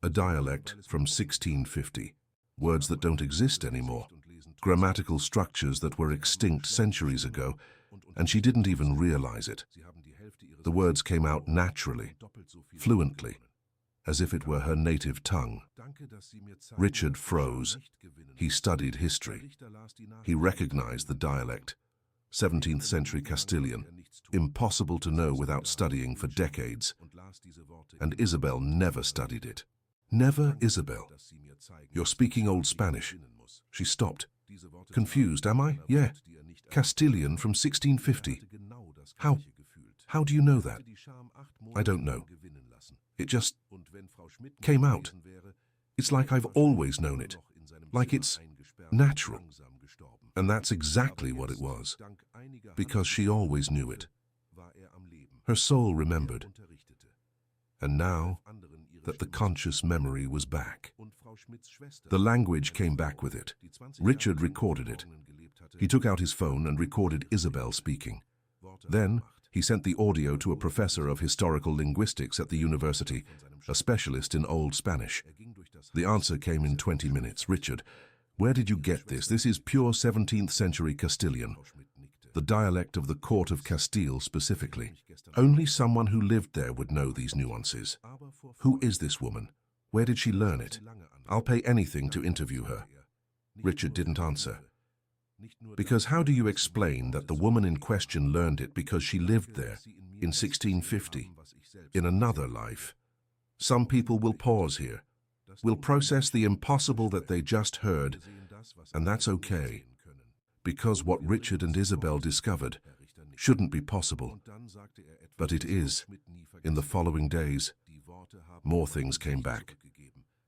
a dialect from 1650, words that don't exist anymore, grammatical structures that were extinct centuries ago, and she didn't even realize it. The words came out naturally, fluently, as if it were her native tongue. Richard froze. He studied history. He recognized the dialect, 17th century Castilian, impossible to know without studying for decades. And Isabel never studied it. Never, Isabel. You're speaking Old Spanish. She stopped. Confused, am I? Yeah. Castilian from 1650. How do you know that? I don't know. It just came out. It's like I've always known it. Like it's natural. And that's exactly what it was. Because she always knew it. Her soul remembered. And now that the conscious memory was back, the language came back with it. Richard recorded it. He took out his phone and recorded Isabel speaking. Then he sent the audio to a professor of historical linguistics at the university, a specialist in Old Spanish. The answer came in 20 minutes. Richard, Where did you get this? This is pure 17th century Castilian, the dialect of the court of Castile specifically. Only someone who lived there would know these nuances. Who is this woman? Where did she learn it? I'll pay anything to interview her. Richard didn't answer. Because how do you explain that the woman in question learned it because she lived there in 1650, in another life? Some people will pause here, will process the impossible that they just heard, and that's okay, because what Richard and Isabel discovered shouldn't be possible. But it is. In the following days, more things came back.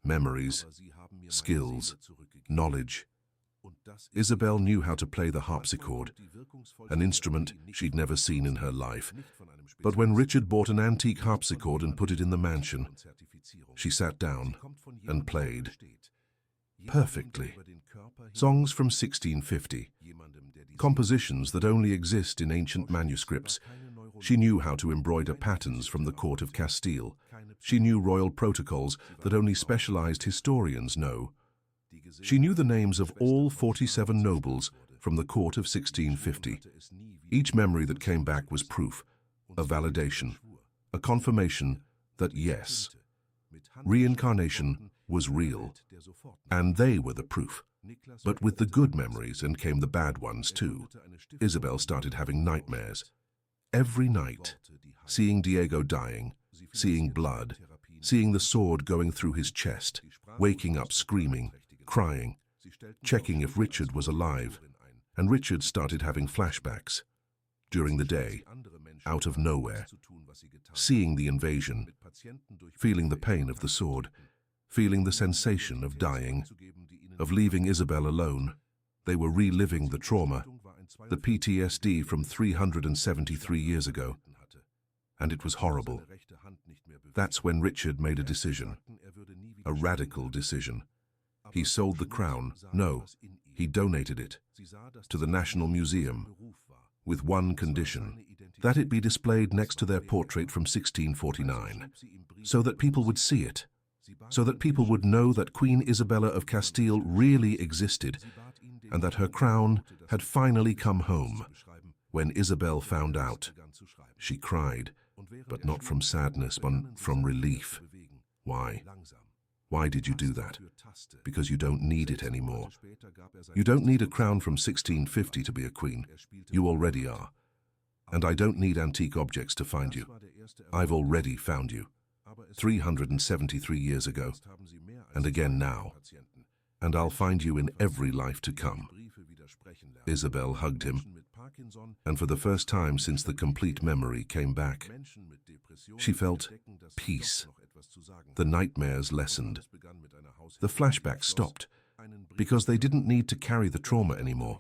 Memories, skills, knowledge. Isabel knew how to play the harpsichord, an instrument she'd never seen in her life. But when Richard bought an antique harpsichord and put it in the mansion, she sat down and played. Perfectly. Songs from 1650. Compositions that only exist in ancient manuscripts. She knew how to embroider patterns from the court of Castile. She knew royal protocols that only specialized historians know. She knew the names of all 47 nobles from the court of 1650. Each memory that came back was proof, a validation, a confirmation that yes, reincarnation was real, and they were the proof. But with the good memories and came the bad ones too. Isabel started having nightmares. Every night, seeing Diego dying, seeing blood, seeing the sword going through his chest, waking up screaming, crying, checking if Richard was alive, and Richard started having flashbacks. During the day, out of nowhere, seeing the invasion, feeling the pain of the sword, feeling the sensation of dying, of leaving Isabel alone. They were reliving the trauma, the PTSD from 373 years ago, and it was horrible. That's when Richard made a decision, a radical decision. He sold the crown. No, he donated it to the National Museum, with one condition, that it be displayed next to their portrait from 1649, so that people would see it, so that people would know that Queen Isabella of Castile really existed, and that her crown had finally come home. When Isabel found out, she cried, but not from sadness, but from relief. Why? Why did you do that? Because you don't need it anymore. You don't need a crown from 1650 to be a queen. You already are. And I don't need antique objects to find you. I've already found you. 373 years ago, and again now. And I'll find you in every life to come. Isabel hugged him, and for the first time since the complete memory came back, she felt peace. The nightmares lessened. The flashbacks stopped, because they didn't need to carry the trauma anymore.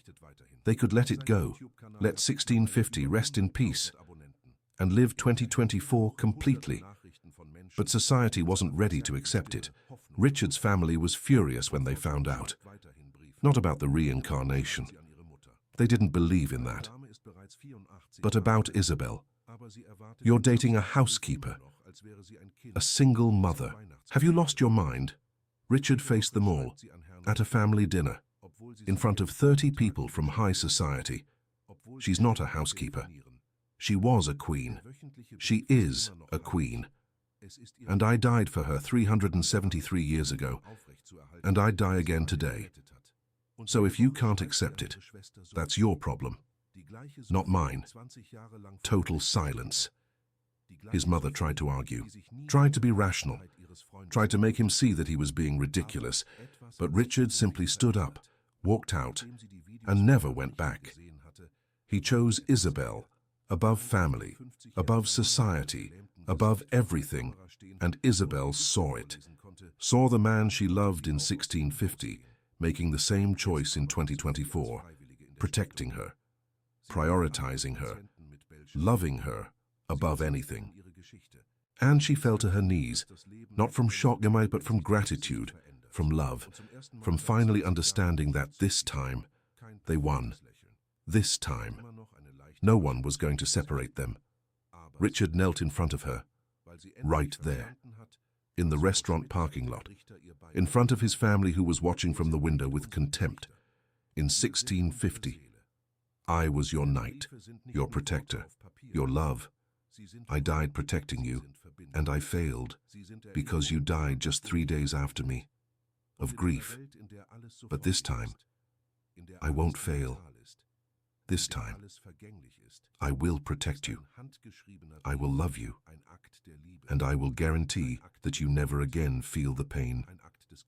They could let it go, let 1650 rest in peace, and live 2024 completely. But society wasn't ready to accept it. Richard's family was furious when they found out. Not about the reincarnation. They didn't believe in that. But about Isabel. You're dating a housekeeper, a single mother. Have you lost your mind? Richard faced them all, at a family dinner, in front of 30 people from high society. She's not a housekeeper. She was a queen. She is a queen. And I died for her 373 years ago, and I'd die again today. So if you can't accept it, that's your problem, not mine. Total silence. His mother tried to argue, tried to be rational, tried to make him see that he was being ridiculous, but Richard simply stood up, walked out, and never went back. He chose Isabel, above family, above society, above everything, and Isabel saw it, saw the man she loved in 1650, making the same choice in 2024, protecting her, prioritizing her, loving her above anything. And she fell to her knees, not from shock, but from gratitude, from love, from finally understanding that this time they won. This time, no one was going to separate them. Richard knelt in front of her, right there, in the restaurant parking lot, in front of his family who was watching from the window with contempt. In 1650, I was your knight, your protector, your love. I died protecting you, and I failed, because you died just 3 days after me, of grief. But this time, I won't fail. This time, I will protect you. I will love you, and I will guarantee that you never again feel the pain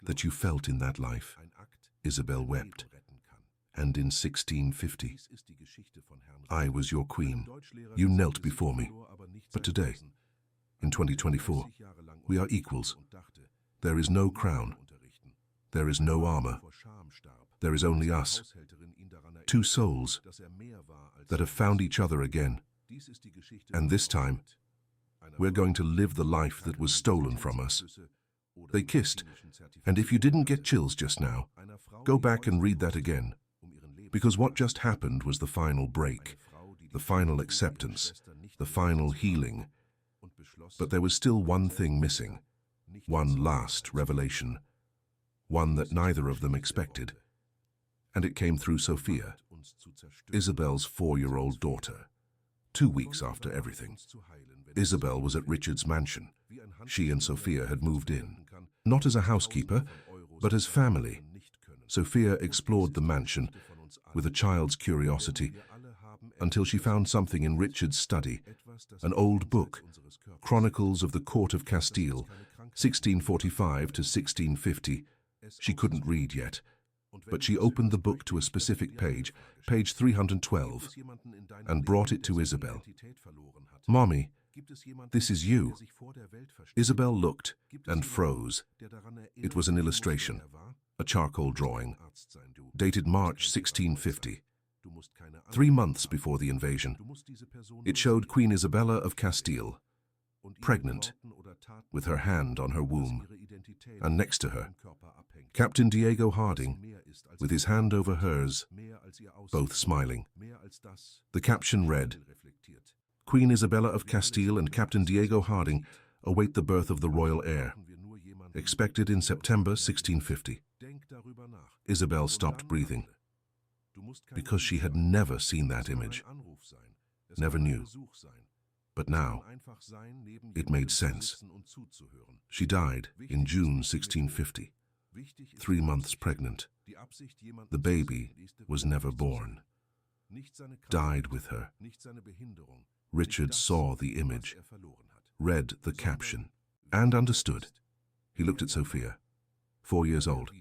that you felt in that life. Isabel wept. And in 1650, I was your queen. You knelt before me. But today, in 2024, we are equals. There is no crown. There is no armor. There is only us. Two souls that have found each other again. And this time, we're going to live the life that was stolen from us. They kissed, and if you didn't get chills just now, go back and read that again. Because what just happened was the final break, the final acceptance, the final healing. But there was still one thing missing, one last revelation, one that neither of them expected. And it came through Sophia, Isabel's 4-year-old daughter. 2 weeks after everything, Isabel was at Richard's mansion. She and Sophia had moved in, not as a housekeeper, but as family. Sophia explored the mansion with a child's curiosity until she found something in Richard's study, an old book, Chronicles of the Court of Castile, 1645 to 1650. She couldn't read yet, but she opened the book to a specific page, page 312, and brought it to Isabel. "Mommy, this is you." Isabel looked and froze. It was an illustration, a charcoal drawing, dated March 1650, 3 months before the invasion. It showed Queen Isabella of Castile, pregnant, with her hand on her womb, and next to her, Captain Diego Harding, with his hand over hers, both smiling. The caption read, "Queen Isabella of Castile and Captain Diego Harding await the birth of the royal heir, expected in September 1650. Isabel stopped breathing, because she had never seen that image, never knew. But now, it made sense. She died in June 1650, 3 months pregnant. The baby was never born. Died with her. Richard saw the image, read the caption, and understood. He looked at Sophia, 4 years old,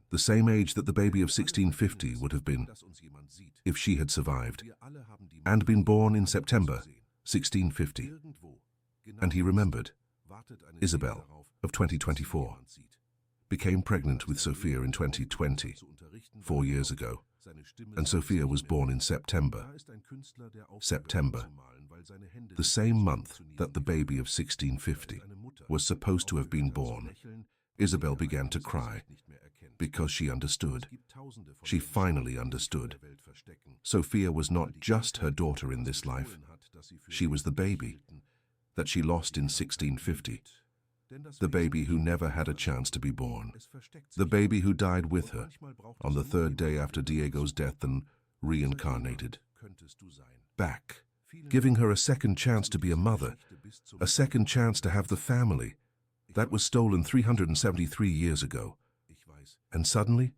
the same age that the baby of 1650 would have been if she had survived, and been born in September 1650. And he remembered. Isabel, of 2024, became pregnant with Sophia in 2020, 4 years ago, and Sophia was born in September. September, the same month that the baby of 1650 was supposed to have been born. Isabel began to cry, because she understood. She finally understood. Sophia was not just her daughter in this life. She was the baby that she lost in 1650. The baby who never had a chance to be born. The baby who died with her on the 3rd day after Diego's death and reincarnated. Back, giving her a second chance to be a mother, a second chance to have the family that was stolen 373 years ago. And suddenly,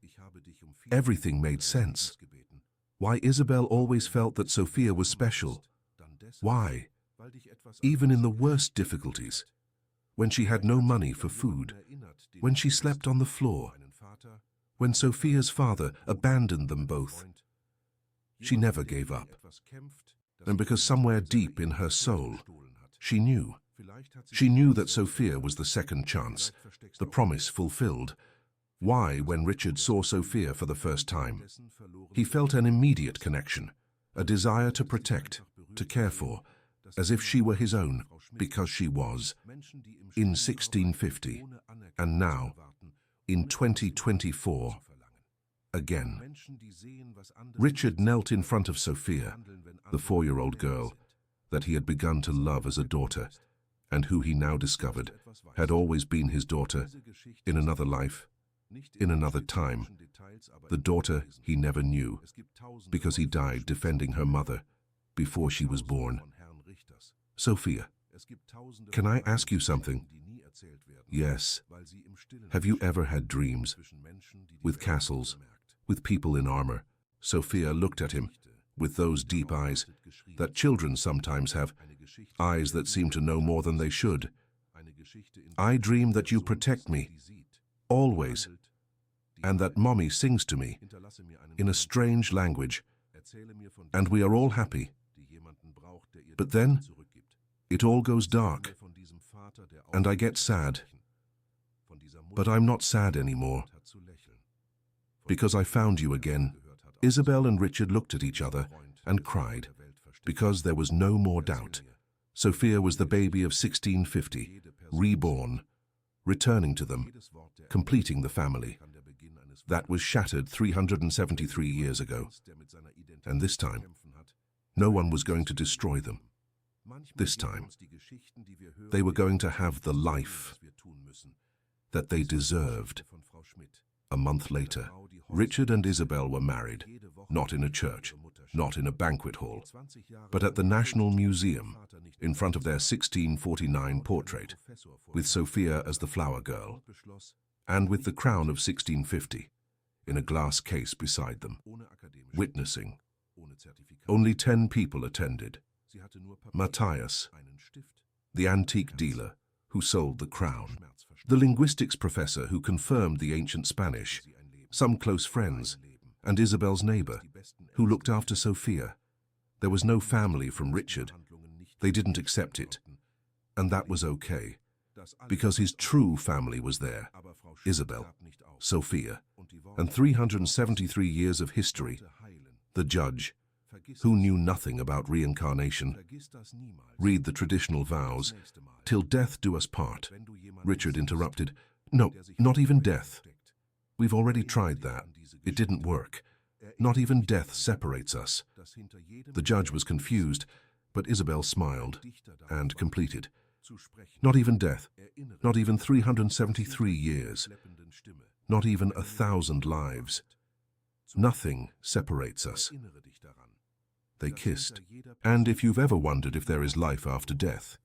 everything made sense. Why Isabel always felt that Sophia was special. Why? Even in the worst difficulties, when she had no money for food, when she slept on the floor, when Sophia's father abandoned them both, she never gave up. And because somewhere deep in her soul, she knew that Sophia was the second chance, the promise fulfilled. Why, when Richard saw Sophia for the first time, he felt an immediate connection, a desire to protect, to care for, as if she were his own, because she was, in 1650, and now, in 2024, again. Richard knelt in front of Sophia, the 4-year-old girl that he had begun to love as a daughter, and who he now discovered had always been his daughter in another life, in another time, the daughter he never knew, because he died defending her mother before she was born. Sophia, can I ask you something? Yes. Have you ever had dreams with castles, with people in armor? Sophia looked at him with those deep eyes that children sometimes have, eyes that seem to know more than they should. I dream that you protect me, always, and that Mommy sings to me in a strange language, and we are all happy. But then, it all goes dark, and I get sad. But I'm not sad anymore, because I found you again. Isabel and Richard looked at each other and cried, because there was no more doubt. Sophia was the baby of 1650, reborn, returning to them, completing the family. That was shattered 373 years ago. And this time, no one was going to destroy them. This time, they were going to have the life that they deserved. A month later, Richard and Isabel were married, not in a church, not in a banquet hall, but at the National Museum, in front of their 1649 portrait, with Sophia as the flower girl, and with the crown of 1650 in a glass case beside them, witnessing. Only 10 people attended. Matthias, the antique dealer who sold the crown, the linguistics professor who confirmed the ancient Spanish, some close friends, and Isabel's neighbor, who looked after Sophia. There was no family from Richard. They didn't accept it, and that was okay, because his true family was there, Isabel, Sophia, and 373 years of history, the judge, who knew nothing about reincarnation. Read the traditional vows, till death do us part. Richard interrupted, no, not even death. We've already tried that. It didn't work. Not even death separates us. The judge was confused, but Isabel smiled and completed. Not even death, not even 373 years, not even 1,000 lives. Nothing separates us. They kissed. And if you've ever wondered if there is life after death,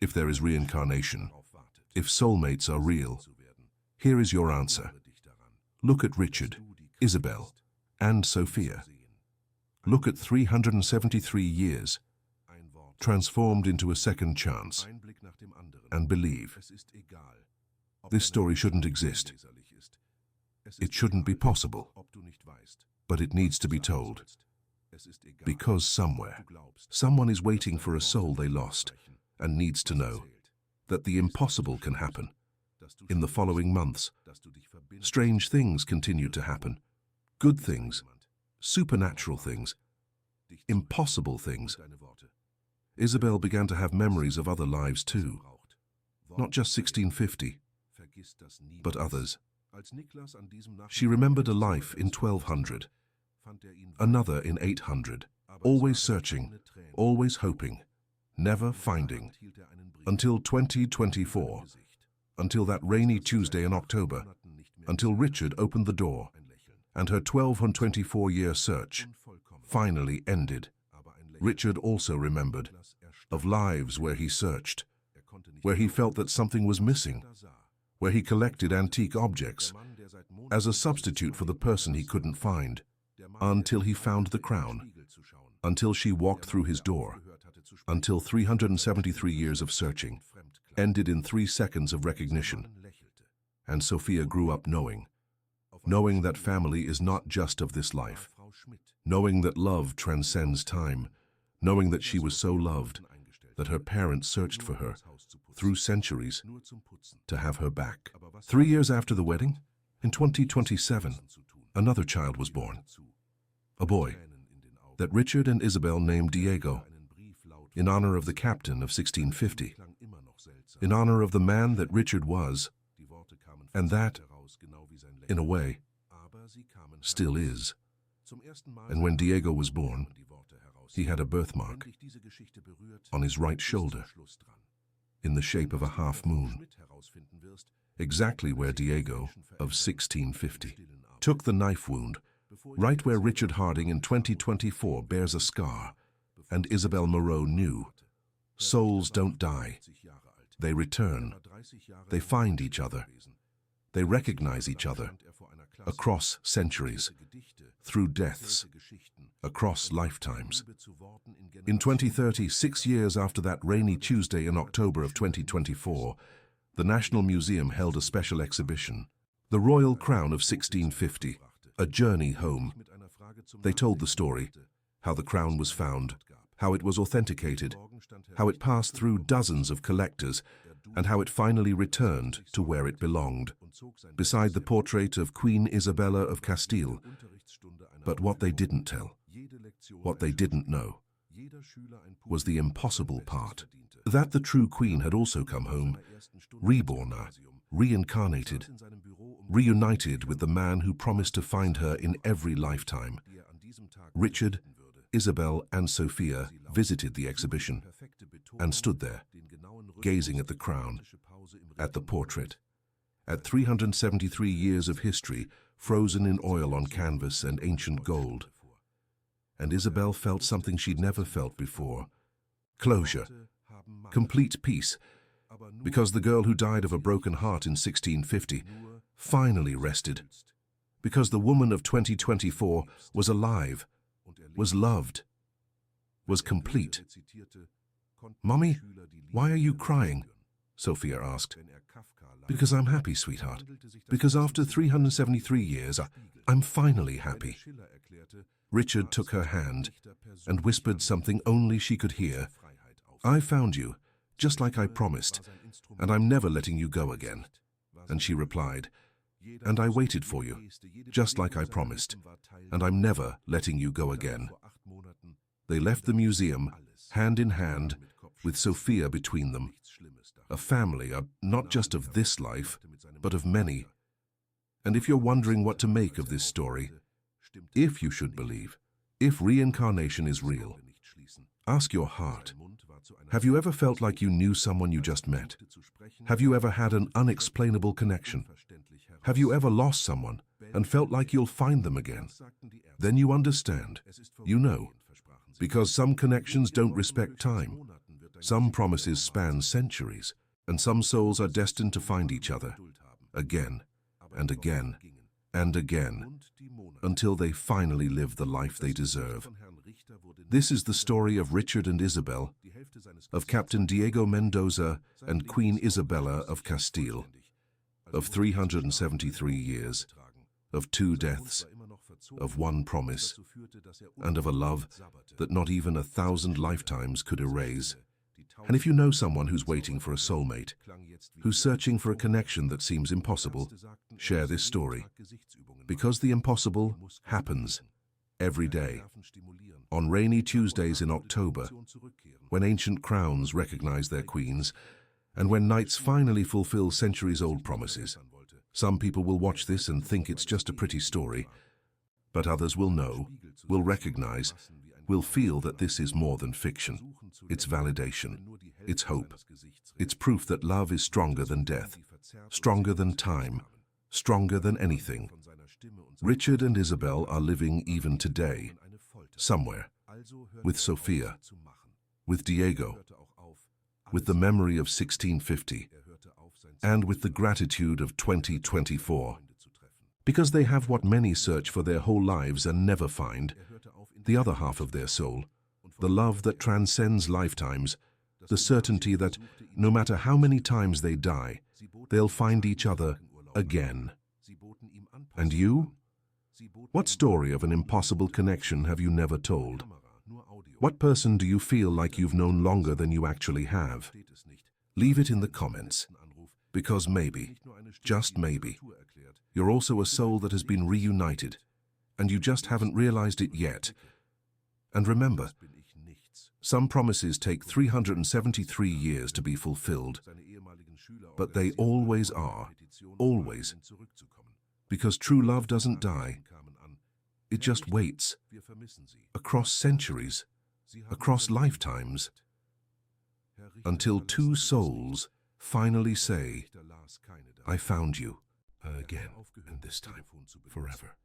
if there is reincarnation, if soulmates are real, here is your answer. Look at Richard, Isabel, and Sophia. Look at 373 years, transformed into a second chance, and believe. This story shouldn't exist. It shouldn't be possible, but it needs to be told. Because somewhere, someone is waiting for a soul they lost and needs to know that the impossible can happen. In the following months, strange things continued to happen. Good things, supernatural things, impossible things. Isabel began to have memories of other lives too. Not just 1650, but others. She remembered a life in 1200, another in 800, always searching, always hoping, never finding, until 2024, until that rainy Tuesday in October, until Richard opened the door, and her 1224-year search finally ended. Richard also remembered of lives where he searched, where he felt that something was missing, where he collected antique objects as a substitute for the person he couldn't find, until he found the crown, until she walked through his door, until 373 years of searching ended in 3 seconds of recognition. And Sophia grew up knowing that family is not just of this life, knowing that love transcends time, knowing that she was so loved that her parents searched for her through centuries to have her back. 3 years after the wedding, in 2027, another child was born, a boy that Richard and Isabel named Diego, in honor of the captain of 1650, in honor of the man that Richard was, and that, in a way, still is. And when Diego was born, he had a birthmark on his right shoulder. in the shape of a half-moon, exactly where Diego, of 1650, took the knife wound, right where Richard Harding in 2024 bears a scar, and Isabel Moreau knew. Souls don't die. They return. They find each other. They recognize each other, across centuries, through deaths, across lifetimes. In 2030, 6 years after that rainy Tuesday in October of 2024, the National Museum held a special exhibition, The Royal Crown of 1650, A Journey Home. They told the story, how the crown was found, how it was authenticated, how it passed through dozens of collectors, and how it finally returned to where it belonged, beside the portrait of Queen Isabella of Castile. But what they didn't tell, what they didn't know, was the impossible part. That the true queen had also come home, reborn, reincarnated, reunited with the man who promised to find her in every lifetime. Richard, Isabel, and Sophia visited the exhibition and stood there, gazing at the crown, at the portrait, at 373 years of history frozen in oil on canvas and ancient gold. And Isabel felt something she'd never felt before: closure, complete peace, because the girl who died of a broken heart in 1650 finally rested, because the woman of 2024 was alive, was loved, was complete. "Mommy, why are you crying?" Sophia asked. "Because I'm happy, sweetheart. Because after 373 years, I'm finally happy." Richard took her hand and whispered something only she could hear. "I found you, just like I promised, and I'm never letting you go again." And she replied, "And I waited for you, just like I promised, and I'm never letting you go again." They left the museum, hand in hand, with Sophia between them. A family, not just of this life, but of many. And if you're wondering what to make of this story, if you should believe, if reincarnation is real, ask your heart. Have you ever felt like you knew someone you just met? Have you ever had an unexplainable connection? Have you ever lost someone and felt like you'll find them again? Then you understand. You know. Because some connections don't respect time. Some promises span centuries, and some souls are destined to find each other, again, and again, and again, until they finally live the life they deserve. This is the story of Richard and Isabel, of Captain Diego Mendoza and Queen Isabella of Castile, of 373 years, of 2 deaths, of 1 promise, and of a love that not even 1,000 lifetimes could erase. And if you know someone who's waiting for a soulmate, who's searching for a connection that seems impossible, share this story. Because the impossible happens every day. On rainy Tuesdays in October, when ancient crowns recognize their queens, and when knights finally fulfill centuries-old promises. Some people will watch this and think it's just a pretty story, but others will know, will recognize, will feel that this is more than fiction. It's validation. It's hope. It's proof that love is stronger than death, stronger than time, stronger than anything. Richard and Isabel are living even today, somewhere, with Sophia, with Diego, with the memory of 1650, and with the gratitude of 2024. Because they have what many search for their whole lives and never find, the other half of their soul, the love that transcends lifetimes, the certainty that, no matter how many times they die, they'll find each other again. And you? What story of an impossible connection have you never told? What person do you feel like you've known longer than you actually have? Leave it in the comments, because maybe, just maybe, you're also a soul that has been reunited, and you just haven't realized it yet. And remember, some promises take 373 years to be fulfilled, but they always are, always, because true love doesn't die. It just waits, across centuries, across lifetimes. until two souls finally say, I found you, again, and this time forever.